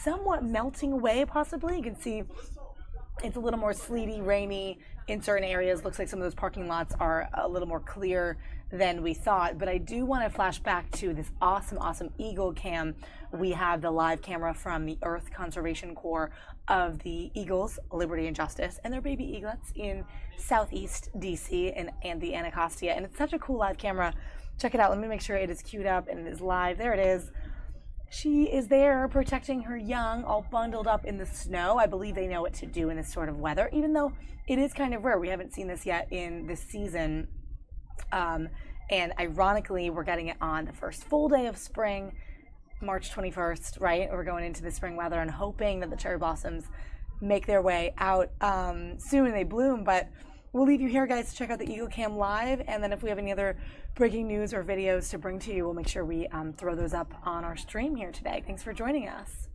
somewhat melting away, possibly. You can see it's a little more sleety, rainy in certain areas. Looks like some of those parking lots are a little more clear than we thought. But I do want to flash back to this awesome, awesome Eagle Cam. We have the live camera from the Earth Conservation Corps of the Eagles, Liberty and Justice, and their baby eaglets in Southeast DC and the Anacostia. And it's such a cool live camera. Check it out. Let me make sure it is queued up and it is live. There it is. She is there protecting her young, all bundled up in the snow. I believe they know what to do in this sort of weather, even though it is kind of rare. We haven't seen this yet in this season. And ironically, we're getting it on the first full day of spring, March 21st, right? We're going into the spring weather and hoping that the cherry blossoms make their way out soon and they bloom. But we'll leave you here, guys, to check out the Eagle Cam live. And then if we have any other breaking news or videos to bring to you, we'll make sure we throw those up on our stream here today. Thanks for joining us.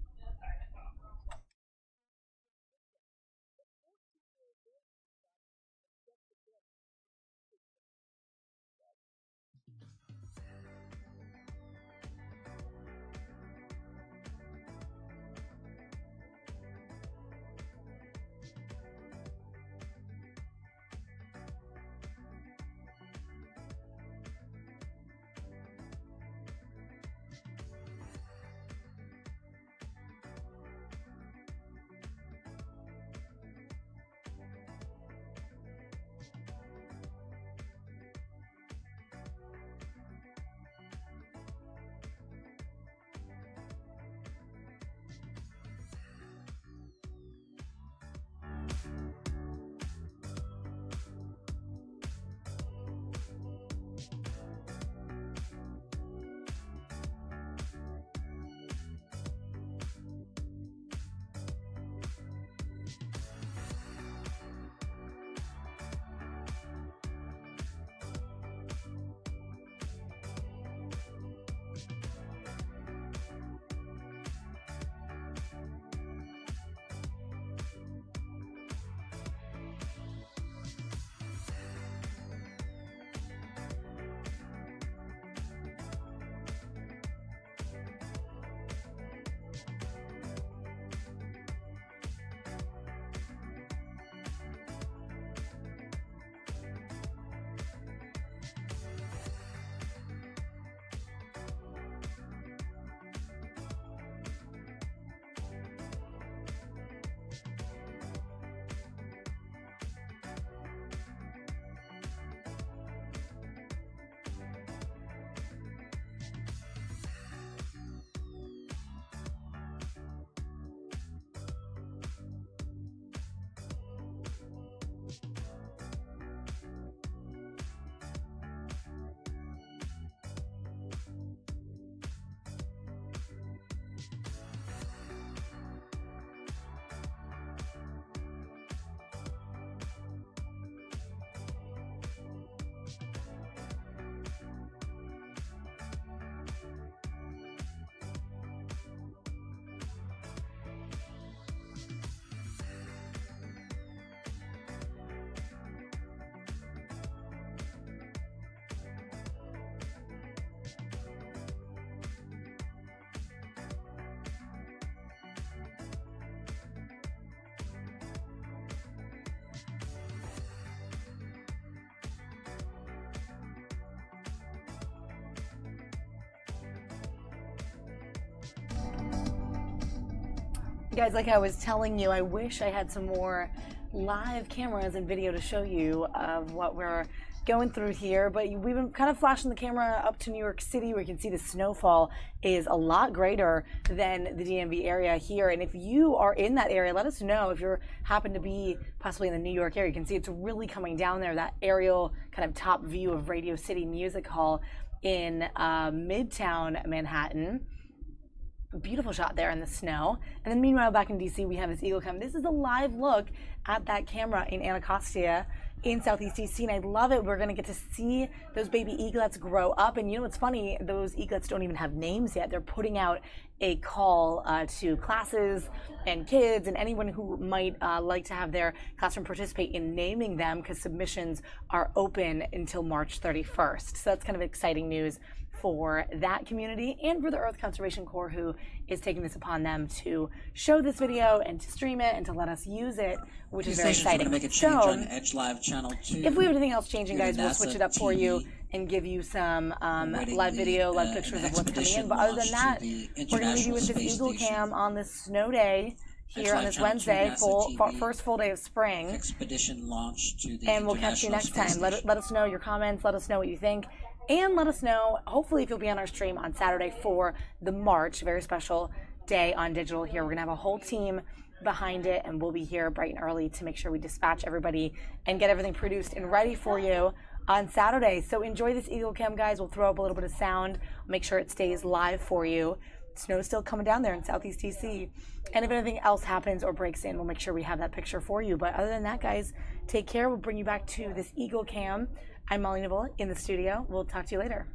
Guys, like I was telling you, I wish I had some more live cameras and video to show you of what we're going through here, but we've been kind of flashing the camera up to New York City where you can see the snowfall is a lot greater than the DMV area here. And if you are in that area, let us know. If you happen to be possibly in the New York area, you can see it's really coming down there, that aerial kind of top view of Radio City Music Hall in Midtown Manhattan. Beautiful shot there in the snow. And then meanwhile, back in DC, we have this Eagle Cam. This is a live look at that camera in Anacostia in Southeast DC, and I love it. We're going to get to see those baby eaglets grow up. And you know what's funny? Those eaglets don't even have names yet. They're putting out a call to classes and kids and anyone who might like to have their classroom participate in naming them, because submissions are open until March 31st. So that's kind of exciting news for that community and for the Earth Conservation Corps, who is taking this upon them to show this video and to stream it and to let us use it, which is very exciting. Make a change on Edge Live Channel 2. If we have anything else changing, guys, we'll switch it up for you and give you some live video, live pictures of what's coming in. But other than that, we're going to leave you with this Eagle Cam on this snow day here on this Wednesday, first full day of spring. Expedition launch to the and we'll catch you next time. Let us know your comments. Let us know what you think. And let us know, hopefully, if you'll be on our stream on Saturday for the March, very special day on digital here. We're going to have a whole team behind it, and we'll be here bright and early to make sure we dispatch everybody and get everything produced and ready for you on Saturday. So enjoy this Eagle Cam, guys. We'll throw up a little bit of sound, make sure it stays live for you. Snow's still coming down there in Southeast DC. And if anything else happens or breaks in, we'll make sure we have that picture for you. But other than that, guys, take care. We'll bring you back to this Eagle Cam. I'm Molly Nevola in the studio. We'll talk to you later.